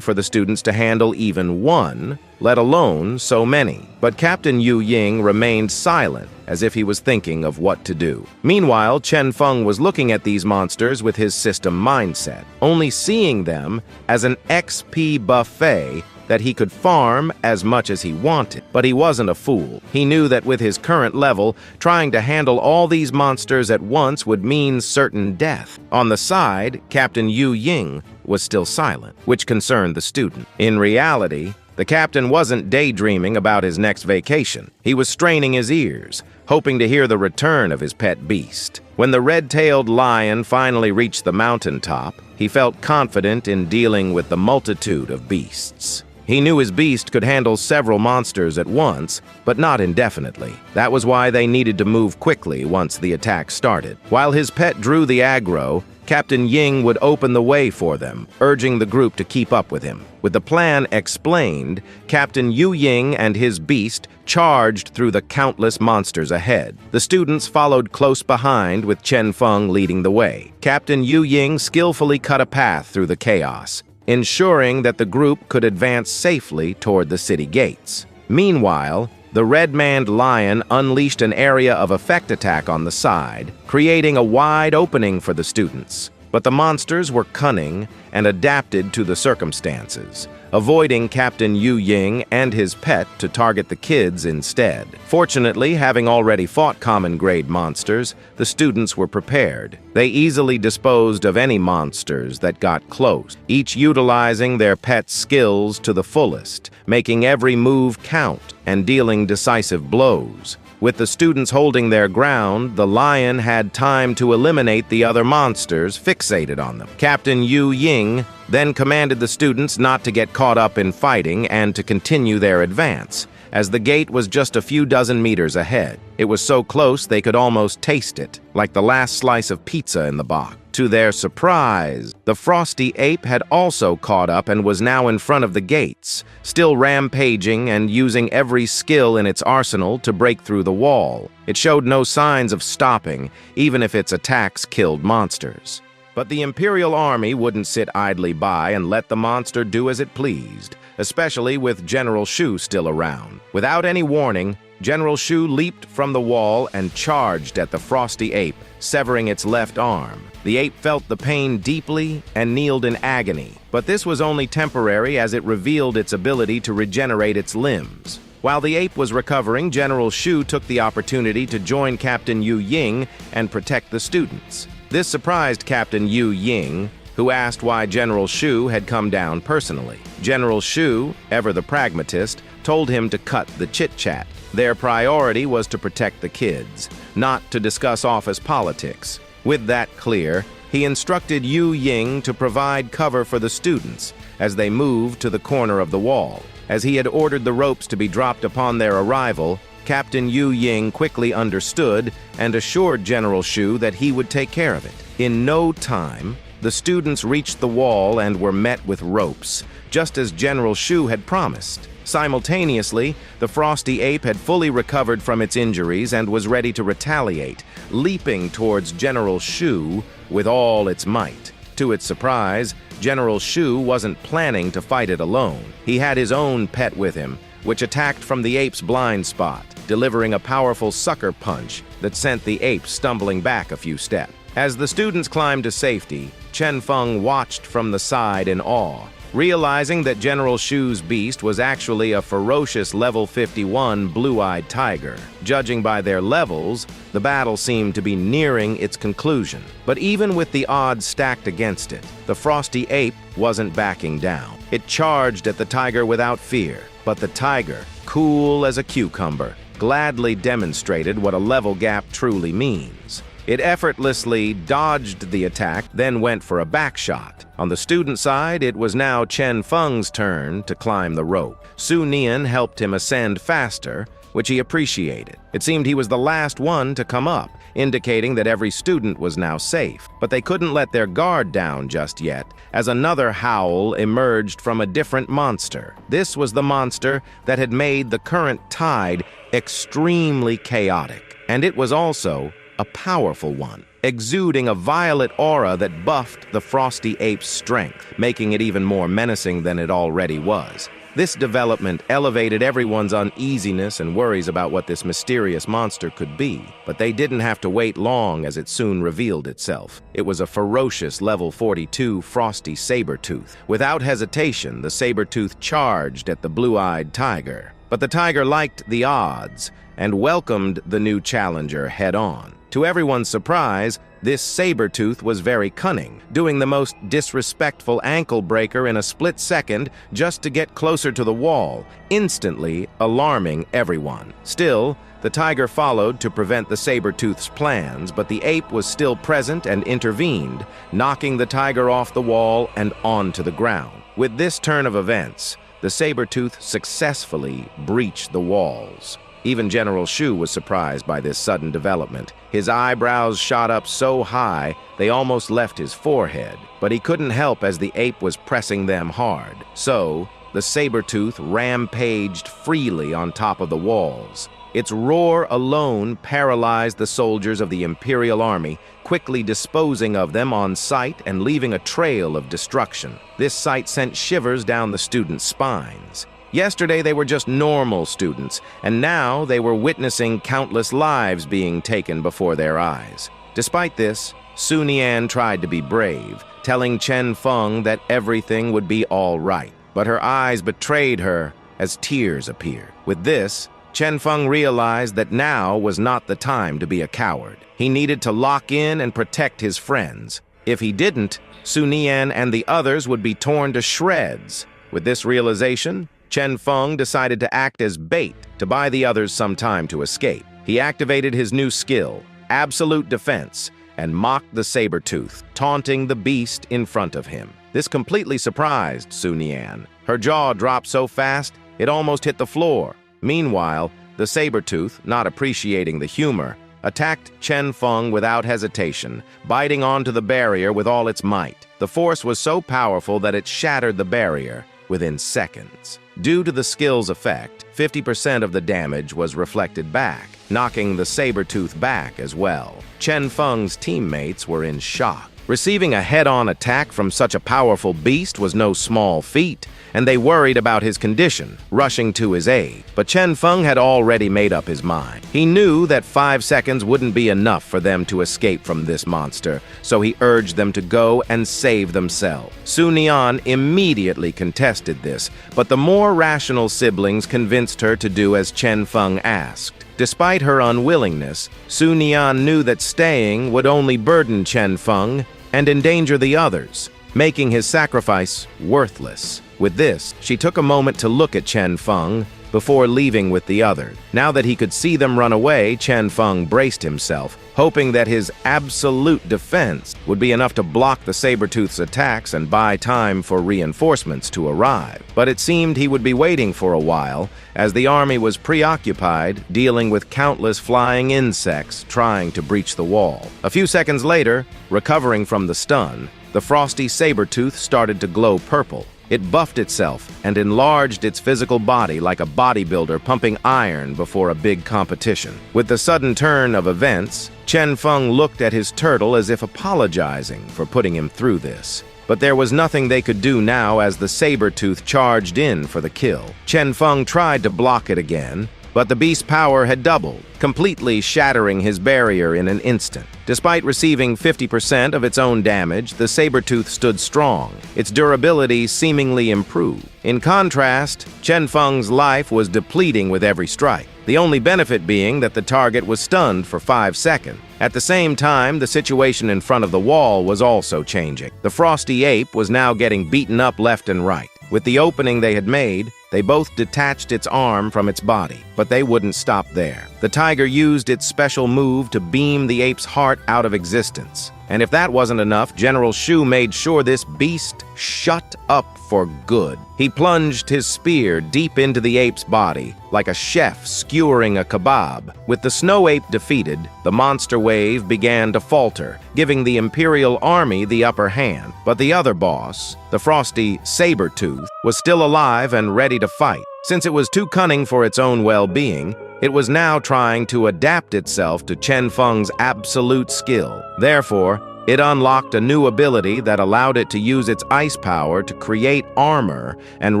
S1: for the students to handle even one, let alone so many. But Captain Yu Ying remained silent, as if he was thinking of what to do. Meanwhile, Chen Feng was looking at these monsters with his system mindset, only seeing them as an XP buffet that he could farm as much as he wanted. But he wasn't a fool. He knew that with his current level, trying to handle all these monsters at once would mean certain death. On the side, Captain Yu Ying was still silent, which concerned the student. In reality, the captain wasn't daydreaming about his next vacation. He was straining his ears, hoping to hear the return of his pet beast. When the red-tailed lion finally reached the mountaintop, he felt confident in dealing with the multitude of beasts. He knew his beast could handle several monsters at once, but not indefinitely. That was why they needed to move quickly once the attack started. While his pet drew the aggro, Captain Ying would open the way for them, urging the group to keep up with him. With the plan explained, Captain Yu Ying and his beast charged through the countless monsters ahead. The students followed close behind, with Chen Feng leading the way. Captain Yu Ying skillfully cut a path through the chaos, ensuring that the group could advance safely toward the city gates. Meanwhile, the red-maned lion unleashed an area of effect attack on the side, creating a wide opening for the students. But the monsters were cunning and adapted to the circumstances, avoiding Captain Yu Ying and his pet to target the kids instead. Fortunately, having already fought common-grade monsters, the students were prepared. They easily disposed of any monsters that got close, each utilizing their pet's skills to the fullest, making every move count and dealing decisive blows. With the students holding their ground, the lion had time to eliminate the other monsters fixated on them. Captain Yu Ying then commanded the students not to get caught up in fighting and to continue their advance, as the gate was just a few dozen meters ahead. It was so close they could almost taste it, like the last slice of pizza in the box. To their surprise, the frosty ape had also caught up and was now in front of the gates, still rampaging and using every skill in its arsenal to break through the wall. It showed no signs of stopping, even if its attacks killed monsters. But the Imperial Army wouldn't sit idly by and let the monster do as it pleased, especially with General Shu still around. Without any warning, General Shu leaped from the wall and charged at the frosty ape, severing its left arm. The ape felt the pain deeply and kneeled in agony, but this was only temporary as it revealed its ability to regenerate its limbs. While the ape was recovering, General Shu took the opportunity to join Captain Yu Ying and protect the students. This surprised Captain Yu Ying, who asked why General Shu had come down personally. General Shu, ever the pragmatist, told him to cut the chit-chat. Their priority was to protect the kids, not to discuss office politics. With that clear, he instructed Yu Ying to provide cover for the students as they moved to the corner of the wall. As he had ordered the ropes to be dropped upon their arrival, Captain Yu Ying quickly understood and assured General Shu that he would take care of it. In no time, the students reached the wall and were met with ropes, just as General Shu had promised. Simultaneously, the Frosty Ape had fully recovered from its injuries and was ready to retaliate, leaping towards General Shu with all its might. To its surprise, General Shu wasn't planning to fight it alone. He had his own pet with him, which attacked from the ape's blind spot, delivering a powerful sucker punch that sent the ape stumbling back a few steps. As the students climbed to safety, Chen Feng watched from the side in awe, realizing that General Shu's beast was actually a ferocious level 51 blue-eyed tiger. Judging by their levels, the battle seemed to be nearing its conclusion. But even with the odds stacked against it, the Frosty Ape wasn't backing down. It charged at the tiger without fear, but the tiger, cool as a cucumber, gladly demonstrated what a level gap truly means. It effortlessly dodged the attack, then went for a back shot. On the student side, it was now Chen Feng's turn to climb the rope. Su Nian helped him ascend faster, which he appreciated. It seemed he was the last one to come up, indicating that every student was now safe. But they couldn't let their guard down just yet, as another howl emerged from a different monster. This was the monster that had made the current tide extremely chaotic, and it was also a powerful one, exuding a violet aura that buffed the Frosty Ape's strength, making it even more menacing than it already was. This development elevated everyone's uneasiness and worries about what this mysterious monster could be, but they didn't have to wait long as it soon revealed itself. It was a ferocious level 42 Frosty Sabertooth. Without hesitation, the Sabertooth charged at the blue-eyed tiger. But the tiger liked the odds and welcomed the new challenger head-on. To everyone's surprise, this Sabertooth was very cunning, doing the most disrespectful ankle breaker in a split second just to get closer to the wall, instantly alarming everyone. Still, the tiger followed to prevent the Sabertooth's plans, but the ape was still present and intervened, knocking the tiger off the wall and onto the ground. With this turn of events, the Sabertooth successfully breached the walls. Even General Shu was surprised by this sudden development. His eyebrows shot up so high they almost left his forehead, but he couldn't help as the ape was pressing them hard. So, the Sabertooth rampaged freely on top of the walls. Its roar alone paralyzed the soldiers of the Imperial Army, quickly disposing of them on sight and leaving a trail of destruction. This sight sent shivers down the students' spines. Yesterday they were just normal students, and now they were witnessing countless lives being taken before their eyes. Despite this, Su Nian tried to be brave, telling Chen Feng that everything would be all right. But her eyes betrayed her as tears appeared. With this, Chen Feng realized that now was not the time to be a coward. He needed to lock in and protect his friends. If he didn't, Su Nian and the others would be torn to shreds. With this realization, Chen Feng decided to act as bait to buy the others some time to escape. He activated his new skill, Absolute Defense, and mocked the Sabertooth, taunting the beast in front of him. This completely surprised Su Nian. Her jaw dropped so fast, it almost hit the floor. Meanwhile, the Sabertooth, not appreciating the humor, attacked Chen Feng without hesitation, biting onto the barrier with all its might. The force was so powerful that it shattered the barrier within seconds. Due to the skill's effect, 50% of the damage was reflected back, knocking the Sabertooth back as well. Chen Feng's teammates were in shock. Receiving a head-on attack from such a powerful beast was no small feat, and they worried about his condition, rushing to his aid. But Chen Feng had already made up his mind. He knew that 5 seconds wouldn't be enough for them to escape from this monster, so he urged them to go and save themselves. Su Nian immediately contested this, but the more rational siblings convinced her to do as Chen Feng asked. Despite her unwillingness, Su Nian knew that staying would only burden Chen Feng and endanger the others, making his sacrifice worthless. With this, she took a moment to look at Chen Feng, before leaving with the others. Now that he could see them run away, Chen Feng braced himself, hoping that his absolute defense would be enough to block the saber-tooth's attacks and buy time for reinforcements to arrive. But it seemed he would be waiting for a while, as the army was preoccupied dealing with countless flying insects trying to breach the wall. A few seconds later, recovering from the stun, the frosty saber-tooth started to glow purple. It buffed itself and enlarged its physical body like a bodybuilder pumping iron before a big competition. With the sudden turn of events, Chen Feng looked at his turtle as if apologizing for putting him through this. But there was nothing they could do now as the saber-tooth charged in for the kill. Chen Feng tried to block it again, but the beast's power had doubled, completely shattering his barrier in an instant. Despite receiving 50% of its own damage, the saber-tooth stood strong, its durability seemingly improved. In contrast, Chen Feng's life was depleting with every strike, the only benefit being that the target was stunned for 5 seconds. At the same time, the situation in front of the wall was also changing. The frosty ape was now getting beaten up left and right. With the opening they had made, they both detached its arm from its body, but they wouldn't stop there. The tiger used its special move to beam the ape's heart out of existence. And if that wasn't enough, General Shu made sure this beast shut up for good. He plunged his spear deep into the ape's body, like a chef skewering a kebab. With the snow ape defeated, the monster wave began to falter, giving the Imperial Army the upper hand. But the other boss, the frosty saber-tooth, was still alive and ready to fight. Since it was too cunning for its own well-being, it was now trying to adapt itself to Chen Feng's absolute skill. Therefore, it unlocked a new ability that allowed it to use its ice power to create armor and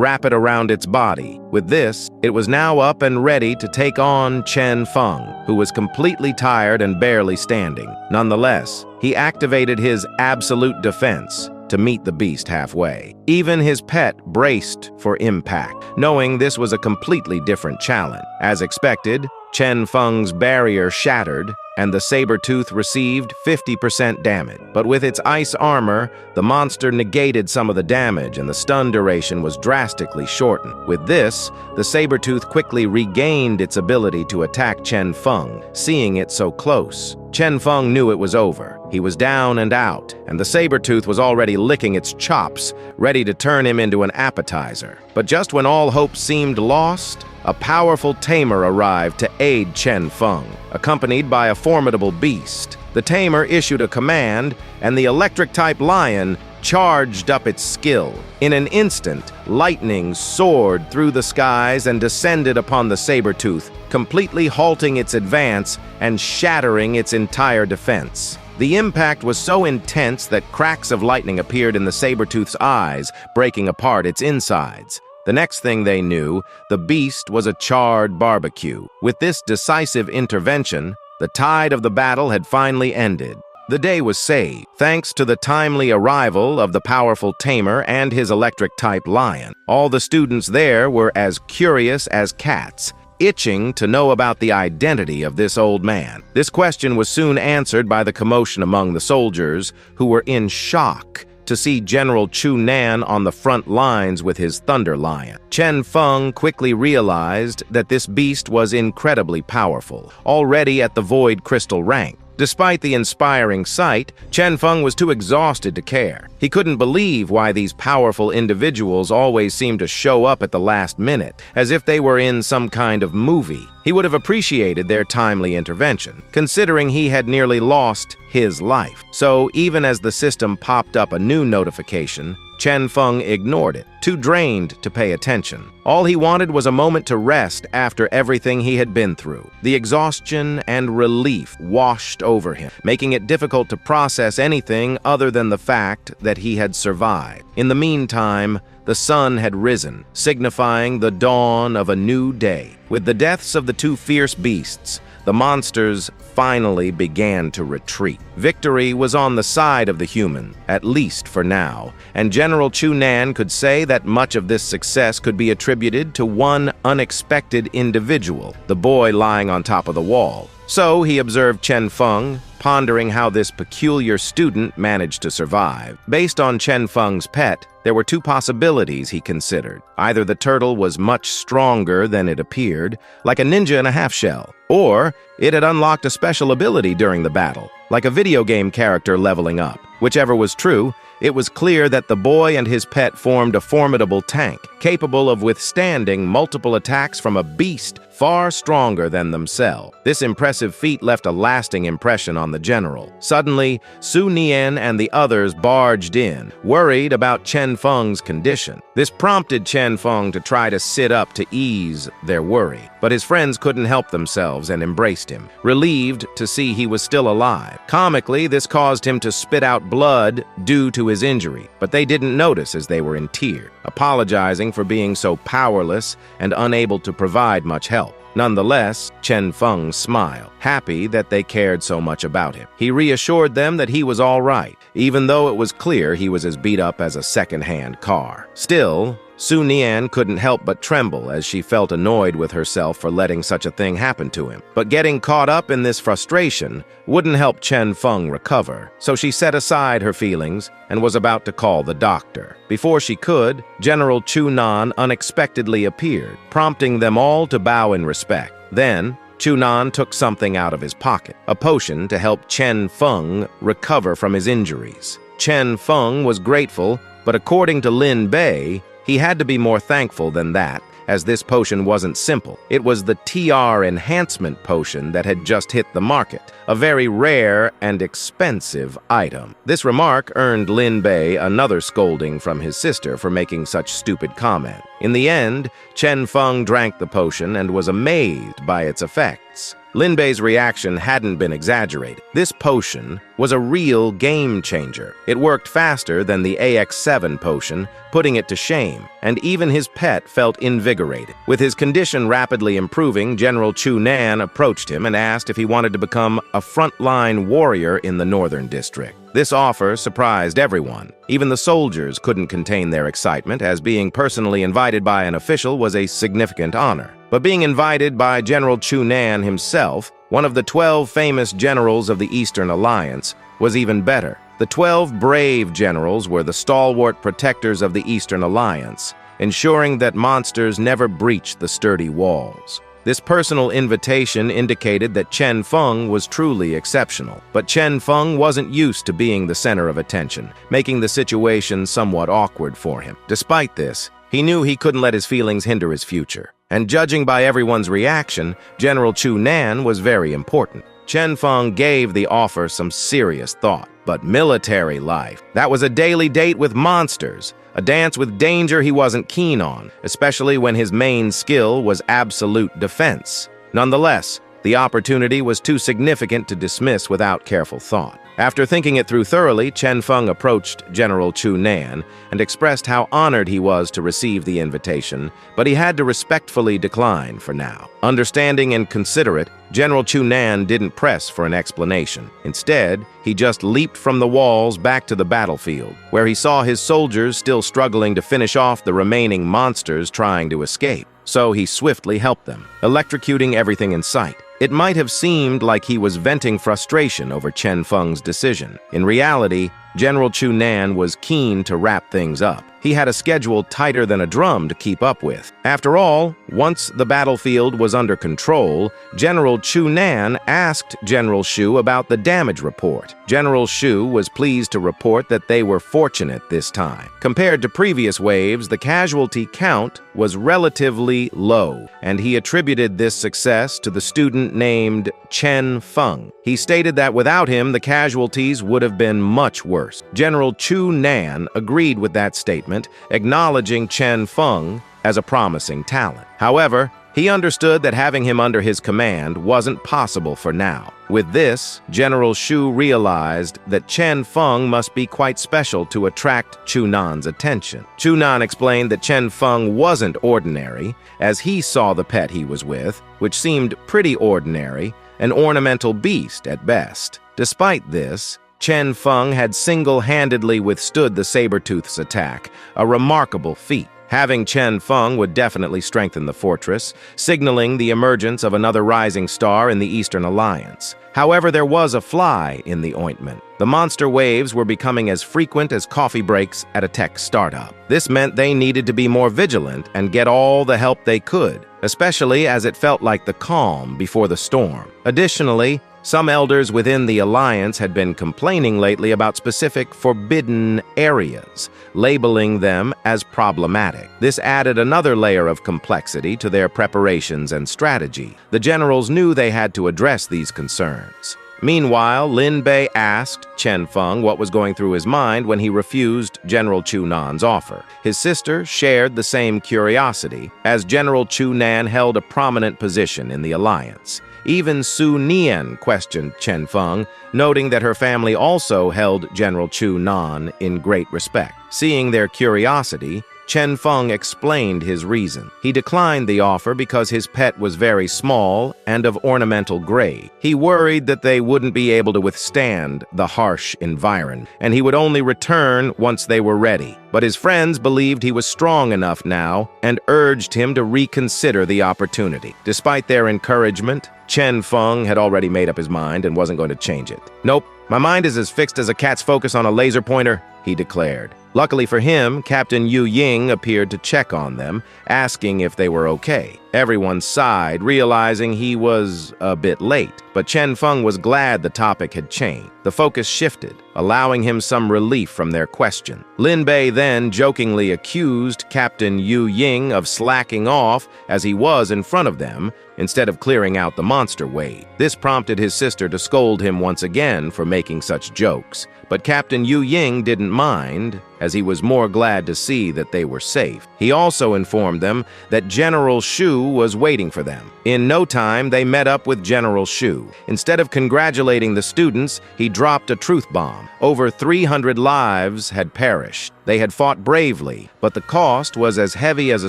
S1: wrap it around its body. With this, it was now up and ready to take on Chen Feng, who was completely tired and barely standing. Nonetheless, he activated his absolute defense to meet the beast halfway. Even his pet braced for impact, knowing this was a completely different challenge. As expected, Chen Feng's barrier shattered, and the saber-tooth received 50% damage. But with its ice armor, the monster negated some of the damage and the stun duration was drastically shortened. With this, the saber-tooth quickly regained its ability to attack Chen Feng, seeing it so close. Chen Feng knew it was over. He was down and out, and the saber-tooth was already licking its chops, ready to turn him into an appetizer. But just when all hope seemed lost, a powerful tamer arrived to aid Chen Feng, accompanied by a formidable beast. The tamer issued a command, and the electric-type lion charged up its skill. In an instant, lightning soared through the skies and descended upon the saber-tooth, completely halting its advance and shattering its entire defense. The impact was so intense that cracks of lightning appeared in the saber-tooth's eyes, breaking apart its insides. The next thing they knew, the beast was a charred barbecue. With this decisive intervention, the tide of the battle had finally ended. The day was saved, thanks to the timely arrival of the powerful tamer and his electric-type lion. All the students there were as curious as cats, itching to know about the identity of this old man. This question was soon answered by the commotion among the soldiers, who were in shock to see General Chu Nan on the front lines with his Thunder Lion. Chen Feng quickly realized that this beast was incredibly powerful, already at the Void Crystal rank. Despite the inspiring sight, Chen Feng was too exhausted to care. He couldn't believe why these powerful individuals always seemed to show up at the last minute, as if they were in some kind of movie. He would have appreciated their timely intervention, considering he had nearly lost his life. So even as the system popped up a new notification, Chen Feng ignored it, too drained to pay attention. All he wanted was a moment to rest after everything he had been through. The exhaustion and relief washed over him, making it difficult to process anything other than the fact that he had survived. In the meantime, the sun had risen, signifying the dawn of a new day. With the deaths of the two fierce beasts, the monsters finally began to retreat. Victory was on the side of the human, at least for now, and General Chu Nan could say that much of this success could be attributed to one unexpected individual, the boy lying on top of the wall. So he observed Chen Feng, pondering how this peculiar student managed to survive. Based on Chen Feng's pet, there were two possibilities he considered. Either the turtle was much stronger than it appeared, like a ninja in a half-shell, or it had unlocked a special ability during the battle, like a video game character leveling up. Whichever was true, it was clear that the boy and his pet formed a formidable tank, capable of withstanding multiple attacks from a beast far stronger than themselves. This impressive feat left a lasting impression on the general. Suddenly, Su Nian and the others barged in, worried about Chen Feng's condition. This prompted Chen Feng to try to sit up to ease their worry, but his friends couldn't help themselves and embraced him, relieved to see he was still alive. Comically, this caused him to spit out blood due to his injury, but they didn't notice as they were in tears, apologizing for being so powerless and unable to provide much help. Nonetheless, Chen Feng smiled, happy that they cared so much about him. He reassured them that he was all right, even though it was clear he was as beat up as a second-hand car. Still, Su Nian couldn't help but tremble as she felt annoyed with herself for letting such a thing happen to him. But getting caught up in this frustration wouldn't help Chen Feng recover, so she set aside her feelings and was about to call the doctor. Before she could, General Chu Nan unexpectedly appeared, prompting them all to bow in respect. Then, Chu Nan took something out of his pocket, a potion to help Chen Feng recover from his injuries. Chen Feng was grateful, but according to Lin Bei, he had to be more thankful than that, as this potion wasn't simple. It was the TR enhancement potion that had just hit the market, a very rare and expensive item. This remark earned Lin Bei another scolding from his sister for making such stupid comment. In the end, Chen Feng drank the potion and was amazed by its effects. Lin Bei's reaction hadn't been exaggerated. This potion was a real game changer. It worked faster than the AX7 potion, putting it to shame, and even his pet felt invigorated. With his condition rapidly improving, General Chu Nan approached him and asked if he wanted to become a frontline warrior in the Northern District. This offer surprised everyone. Even the soldiers couldn't contain their excitement, as being personally invited by an official was a significant honor. But being invited by General Chu Nan himself, one of the 12 famous generals of the Eastern Alliance, was even better. The 12 brave generals were the stalwart protectors of the Eastern Alliance, ensuring that monsters never breached the sturdy walls. This personal invitation indicated that Chen Feng was truly exceptional, but Chen Feng wasn't used to being the center of attention, making the situation somewhat awkward for him. Despite this, he knew he couldn't let his feelings hinder his future. And judging by everyone's reaction, General Chu Nan was very important. Chen Feng gave the offer some serious thought. But military life, that was a daily date with monsters, a dance with danger he wasn't keen on, especially when his main skill was absolute defense. Nonetheless, the opportunity was too significant to dismiss without careful thought. After thinking it through thoroughly, Chen Feng approached General Chu Nan and expressed how honored he was to receive the invitation, but he had to respectfully decline for now. Understanding and considerate, General Chu Nan didn't press for an explanation. Instead, he just leaped from the walls back to the battlefield, where he saw his soldiers still struggling to finish off the remaining monsters trying to escape. So he swiftly helped them, electrocuting everything in sight. It might have seemed like he was venting frustration over Chen Feng's decision. In reality, General Chu Nan was keen to wrap things up. He had a schedule tighter than a drum to keep up with. After all, once the battlefield was under control, General Chu Nan asked General Shu about the damage report. General Shu was pleased to report that they were fortunate this time. Compared to previous waves, the casualty count was relatively low, and he attributed this success to the student named Chen Feng. He stated that without him, the casualties would have been much worse. General Chu Nan agreed with that statement, acknowledging Chen Feng as a promising talent. However, he understood that having him under his command wasn't possible for now. With this, General Shu realized that Chen Feng must be quite special to attract Chu Nan's attention. Chu Nan explained that Chen Feng wasn't ordinary, as he saw the pet he was with, which seemed pretty ordinary, an ornamental beast at best. Despite this, Chen Feng had single-handedly withstood the saber-tooth's attack, a remarkable feat. Having Chen Feng would definitely strengthen the fortress, signaling the emergence of another rising star in the Eastern Alliance. However, there was a fly in the ointment. The monster waves were becoming as frequent as coffee breaks at a tech startup. This meant they needed to be more vigilant and get all the help they could, especially as it felt like the calm before the storm. Additionally, some elders within the Alliance had been complaining lately about specific forbidden areas, labeling them as problematic. This added another layer of complexity to their preparations and strategy. The generals knew they had to address these concerns. Meanwhile, Lin Bei asked Chen Feng what was going through his mind when he refused General Chu Nan's offer. His sister shared the same curiosity, as General Chu Nan held a prominent position in the Alliance. Even Su Nian questioned Chen Feng, noting that her family also held General Chu Nan in great respect. Seeing their curiosity, Chen Feng explained his reason. He declined the offer because his pet was very small and of ornamental gray. He worried that they wouldn't be able to withstand the harsh environment, and he would only return once they were ready. But his friends believed he was strong enough now and urged him to reconsider the opportunity. Despite their encouragement, Chen Feng had already made up his mind and wasn't going to change it. "Nope, my mind is as fixed as a cat's focus on a laser pointer," he declared. Luckily for him, Captain Yu Ying appeared to check on them, asking if they were okay. Everyone sighed, realizing he was a bit late, but Chen Feng was glad the topic had changed. The focus shifted, allowing him some relief from their question. Lin Bei then jokingly accused Captain Yu Ying of slacking off as he was in front of them, instead of clearing out the monster wave. This prompted his sister to scold him once again for making such jokes. But Captain Yu Ying didn't mind, as he was more glad to see that they were safe. He also informed them that General Shu was waiting for them. In no time, they met up with General Shu. Instead of congratulating the students, he dropped a truth bomb. Over 300 lives had perished. They had fought bravely, but the cost was as heavy as a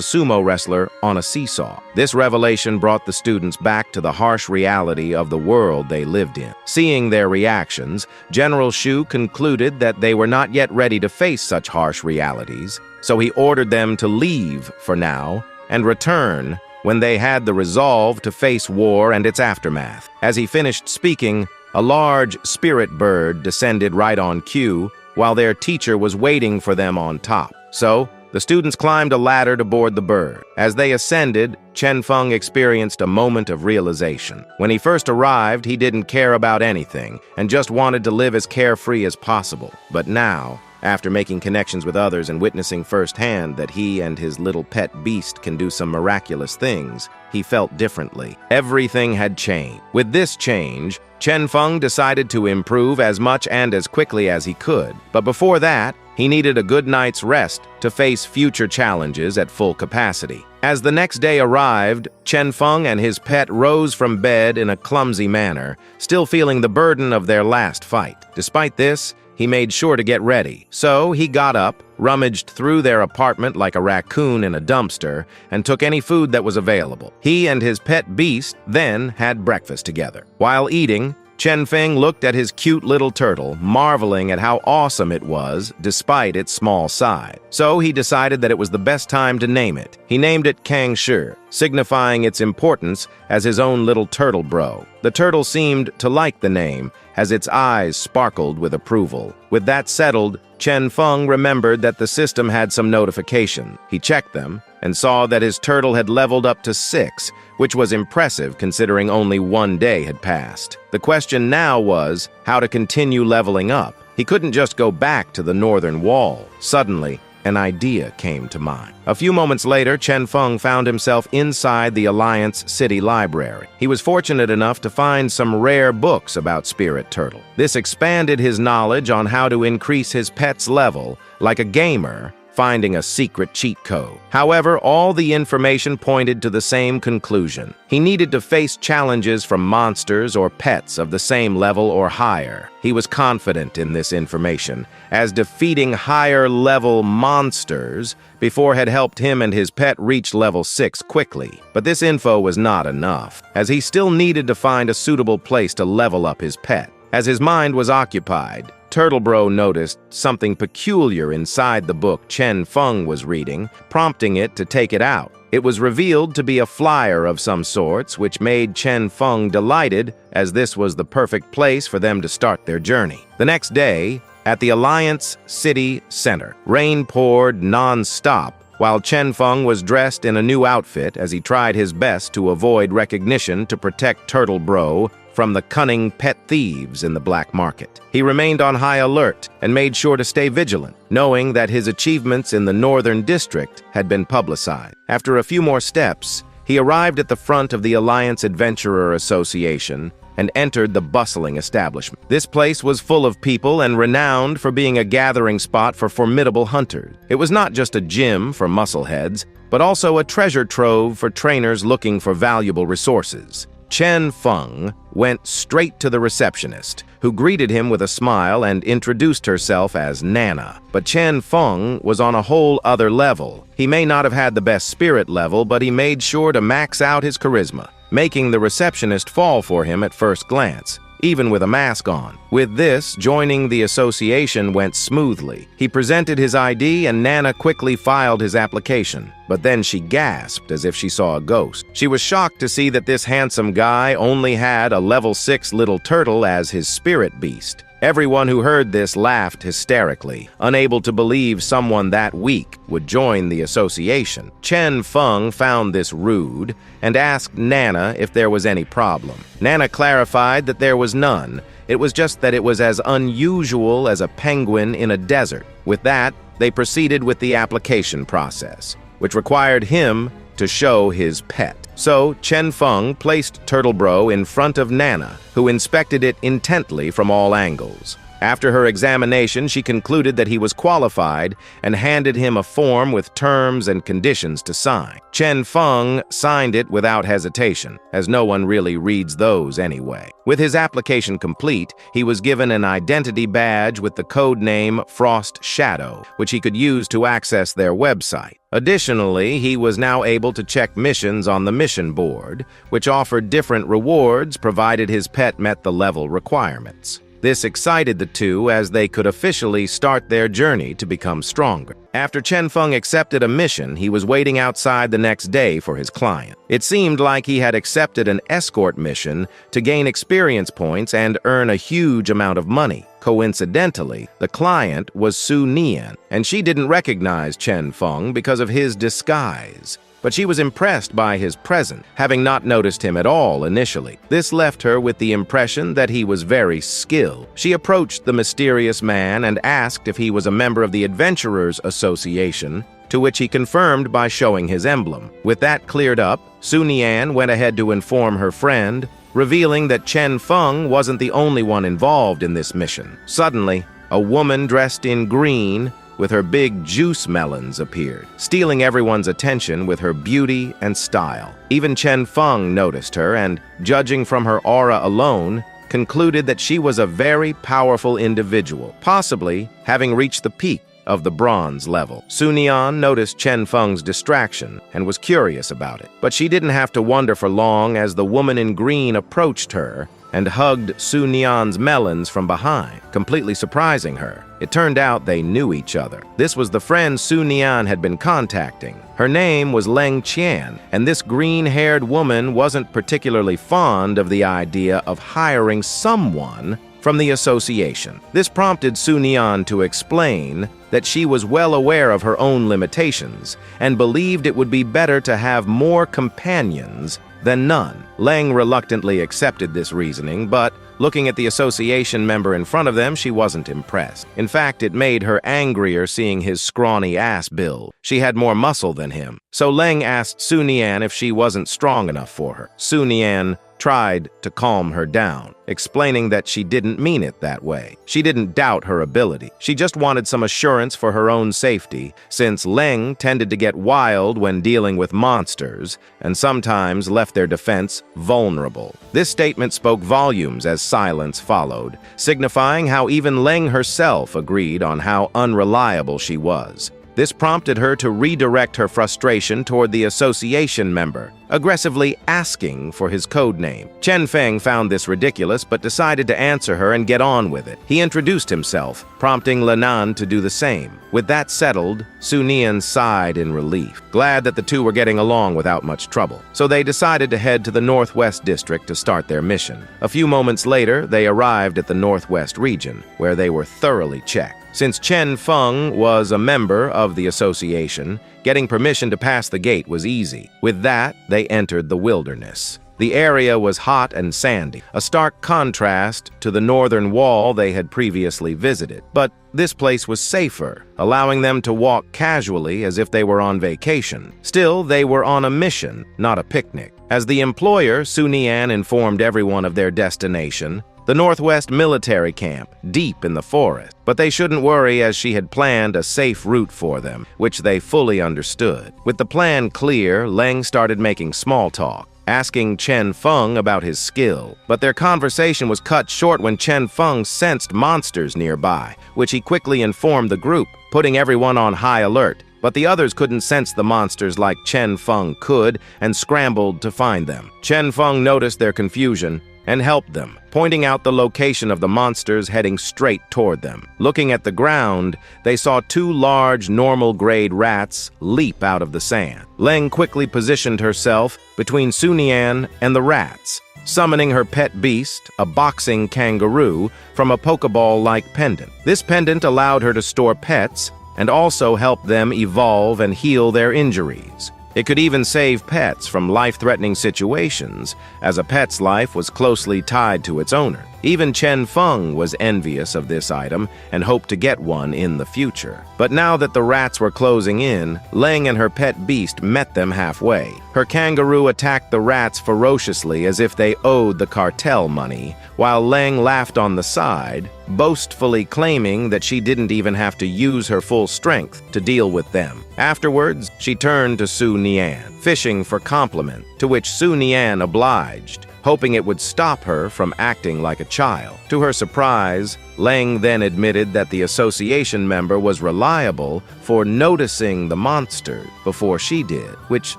S1: sumo wrestler on a seesaw. This revelation brought the students back to the harsh reality of the world they lived in. Seeing their reactions, General Shu concluded that they were not yet ready to face such harsh realities, so he ordered them to leave for now and return when they had the resolve to face war and its aftermath. As he finished speaking, a large spirit bird descended right on cue, while their teacher was waiting for them on top. So, the students climbed a ladder to board the bird. As they ascended, Chen Feng experienced a moment of realization. When he first arrived, he didn't care about anything and just wanted to live as carefree as possible. But now, after making connections with others and witnessing firsthand that he and his little pet beast can do some miraculous things, he felt differently. Everything had changed. With this change, Chen Feng decided to improve as much and as quickly as he could. But before that, he needed a good night's rest to face future challenges at full capacity. As the next day arrived, Chen Feng and his pet rose from bed in a clumsy manner, still feeling the burden of their last fight. Despite this, he made sure to get ready. So he got up, rummaged through their apartment like a raccoon in a dumpster, and took any food that was available. He and his pet beast then had breakfast together. While eating, Chen Feng looked at his cute little turtle, marveling at how awesome it was despite its small size. So he decided that it was the best time to name it. He named it Kang Shi, signifying its importance as his own little turtle bro. The turtle seemed to like the name, as its eyes sparkled with approval. With that settled, Chen Feng remembered that the system had some notification. He checked them and saw that his turtle had leveled up to 6, which was impressive considering only 1 day had passed. The question now was how to continue leveling up. He couldn't just go back to the northern wall. Suddenly, an idea came to mind. A few moments later, Chen Feng found himself inside the Alliance City Library. He was fortunate enough to find some rare books about Spirit Turtle. This expanded his knowledge on how to increase his pet's level, like a gamer finding a secret cheat code. However, all the information pointed to the same conclusion. He needed to face challenges from monsters or pets of the same level or higher. He was confident in this information, as defeating higher-level monsters before had helped him and his pet reach level 6 quickly. But this info was not enough, as he still needed to find a suitable place to level up his pet. As his mind was occupied, Turtlebro noticed something peculiar inside the book Chen Feng was reading, prompting it to take it out. It was revealed to be a flyer of some sorts, which made Chen Feng delighted, as this was the perfect place for them to start their journey. The next day, at the Alliance City Center, rain poured non-stop, while Chen Feng was dressed in a new outfit as he tried his best to avoid recognition to protect Turtlebro from the cunning pet thieves in the black market. He remained on high alert and made sure to stay vigilant, knowing that his achievements in the Northern District had been publicized. After a few more steps, he arrived at the front of the Alliance Adventurer Association and entered the bustling establishment. This place was full of people and renowned for being a gathering spot for formidable hunters. It was not just a gym for muscleheads, but also a treasure trove for trainers looking for valuable resources. Chen Feng went straight to the receptionist, who greeted him with a smile and introduced herself as Nana. But Chen Feng was on a whole other level. He may not have had the best spirit level, but he made sure to max out his charisma, making the receptionist fall for him at first glance, even with a mask on. With this, joining the association went smoothly. He presented his ID and Nana quickly filed his application, but then she gasped as if she saw a ghost. She was shocked to see that this handsome guy only had a level 6 little turtle as his spirit beast. Everyone who heard this laughed hysterically, unable to believe someone that weak would join the association. Chen Feng found this rude and asked Nana if there was any problem. Nana clarified that there was none. It was just that it was as unusual as a penguin in a desert. With that, they proceeded with the application process, which required him to show his pet. So, Chen Feng placed Turtlebro in front of Nana, who inspected it intently from all angles. After her examination, she concluded that he was qualified and handed him a form with terms and conditions to sign. Chen Feng signed it without hesitation, as no one really reads those anyway. With his application complete, he was given an identity badge with the code name Frost Shadow, which he could use to access their website. Additionally, he was now able to check missions on the mission board, which offered different rewards provided his pet met the level requirements. This excited the two as they could officially start their journey to become stronger. After Chen Feng accepted a mission, he was waiting outside the next day for his client. It seemed like he had accepted an escort mission to gain experience points and earn a huge amount of money. Coincidentally, the client was Su Nian, and she didn't recognize Chen Feng because of his disguise. But she was impressed by his presence, having not noticed him at all initially. This left her with the impression that he was very skilled. She approached the mysterious man and asked if he was a member of the Adventurers Association, to which he confirmed by showing his emblem. With that cleared up, Su Nian went ahead to inform her friend, revealing that Chen Feng wasn't the only one involved in this mission. Suddenly, a woman dressed in green with her big juice melons appeared, stealing everyone's attention with her beauty and style. Even Chen Feng noticed her and, judging from her aura alone, concluded that she was a very powerful individual, possibly having reached the peak of the bronze level. Su Nian noticed Chen Feng's distraction and was curious about it, but she didn't have to wonder for long as the woman in green approached her and hugged Su Nian's melons from behind, completely surprising her. It turned out they knew each other. This was the friend Su Nian had been contacting. Her name was Leng Qian, and this green-haired woman wasn't particularly fond of the idea of hiring someone from the association. This prompted Su Nian to explain that she was well aware of her own limitations and believed it would be better to have more companions than none. Leng reluctantly accepted this reasoning, but looking at the association member in front of them, she wasn't impressed. In fact, it made her angrier seeing his scrawny ass build. She had more muscle than him. So Leng asked Su Nian if she wasn't strong enough for her. Su Nian tried to calm her down, explaining that she didn't mean it that way. She didn't doubt her ability. She just wanted some assurance for her own safety, since Leng tended to get wild when dealing with monsters, and sometimes left their defense vulnerable. This statement spoke volumes as silence followed, signifying how even Leng herself agreed on how unreliable she was. This prompted her to redirect her frustration toward the association member, aggressively asking for his code name. Chen Feng found this ridiculous but decided to answer her and get on with it. He introduced himself, prompting Lenan to do the same. With that settled, Su Nian sighed in relief, glad that the two were getting along without much trouble. So they decided to head to the Northwest District to start their mission. A few moments later, they arrived at the Northwest region, where they were thoroughly checked. Since Chen Feng was a member of the association, getting permission to pass the gate was easy. With that, they entered the wilderness. The area was hot and sandy, a stark contrast to the northern wall they had previously visited. But this place was safer, allowing them to walk casually as if they were on vacation. Still, they were on a mission, not a picnic. As the employer, Su Nian informed everyone of their destination, the Northwest Military Camp, deep in the forest. But they shouldn't worry, as she had planned a safe route for them, which they fully understood. With the plan clear, Leng started making small talk, asking Chen Feng about his skill. But their conversation was cut short when Chen Feng sensed monsters nearby, which he quickly informed the group, putting everyone on high alert. But the others couldn't sense the monsters like Chen Feng could and scrambled to find them. Chen Feng noticed their confusion and helped them, pointing out the location of the monsters heading straight toward them. Looking at the ground, they saw two large, normal-grade rats leap out of the sand. Leng quickly positioned herself between Su Nian and the rats, summoning her pet beast, a boxing kangaroo, from a Pokeball-like pendant. This pendant allowed her to store pets and also help them evolve and heal their injuries. It could even save pets from life-threatening situations, as a pet's life was closely tied to its owner. Even Chen Feng was envious of this item and hoped to get one in the future. But now that the rats were closing in, Leng and her pet beast met them halfway. Her kangaroo attacked the rats ferociously as if they owed the cartel money, while Leng laughed on the side, boastfully claiming that she didn't even have to use her full strength to deal with them. Afterwards, she turned to Su Nian, fishing for compliment, to which Su Nian obliged, hoping it would stop her from acting like a child. To her surprise, Leng then admitted that the association member was reliable for noticing the monster before she did, which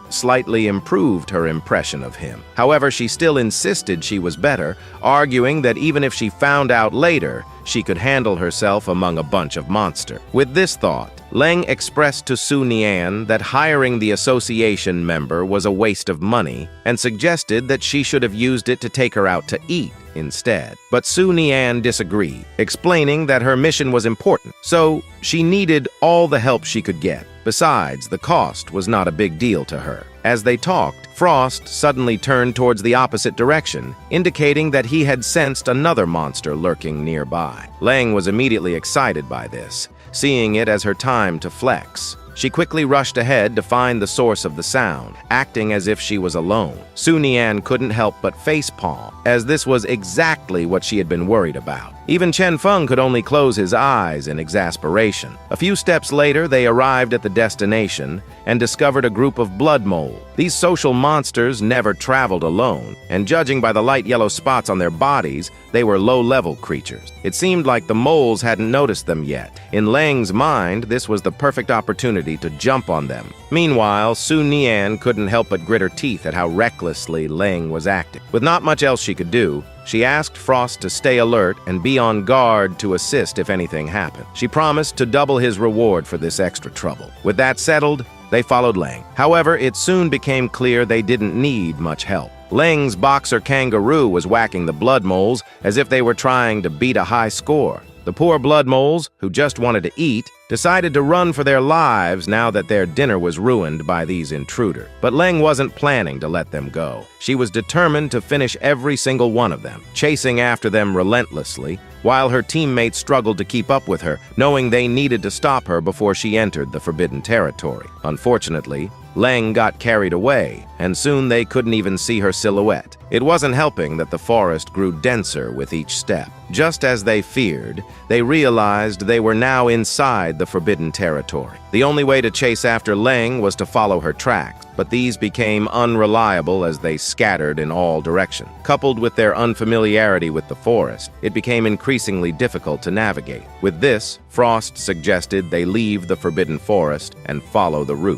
S1: slightly improved her impression of him. However, she still insisted she was better, arguing that even if she found out later, she could handle herself among a bunch of monsters. With this thought, Leng expressed to Su Nian that hiring the association member was a waste of money and suggested that she should have used it to take her out to eat instead. But Su Nian disagreed, explaining that her mission was important, so she needed all the help she could get. Besides, the cost was not a big deal to her. As they talked, Frost suddenly turned towards the opposite direction, indicating that he had sensed another monster lurking nearby. Leng was immediately excited by this, seeing it as her time to flex. She quickly rushed ahead to find the source of the sound, acting as if she was alone. Su Nian couldn't help but facepalm, as this was exactly what she had been worried about. Even Chen Feng could only close his eyes in exasperation. A few steps later, they arrived at the destination and discovered a group of blood moles. These social monsters never traveled alone, and judging by the light yellow spots on their bodies, they were low-level creatures. It seemed like the moles hadn't noticed them yet. In Leng's mind, this was the perfect opportunity to jump on them. Meanwhile, Su Nian couldn't help but grit her teeth at how recklessly Leng was acting. With not much else she could do, she asked Frost to stay alert and be on guard to assist if anything happened. She promised to double his reward for this extra trouble. With that settled, they followed Leng. However, it soon became clear they didn't need much help. Leng's boxer kangaroo was whacking the blood moles as if they were trying to beat a high score. The poor blood moles, who just wanted to eat, decided to run for their lives now that their dinner was ruined by these intruders. But Leng wasn't planning to let them go. She was determined to finish every single one of them, chasing after them relentlessly, while her teammates struggled to keep up with her, knowing they needed to stop her before she entered the forbidden territory. Unfortunately, Leng got carried away, and soon they couldn't even see her silhouette. It wasn't helping that the forest grew denser with each step. Just as they feared, they realized they were now inside the forbidden territory. The only way to chase after Leng was to follow her tracks, but these became unreliable as they scattered in all directions. Coupled with their unfamiliarity with the forest, it became increasingly difficult to navigate. With this, Frost suggested they leave the forbidden forest and follow the route.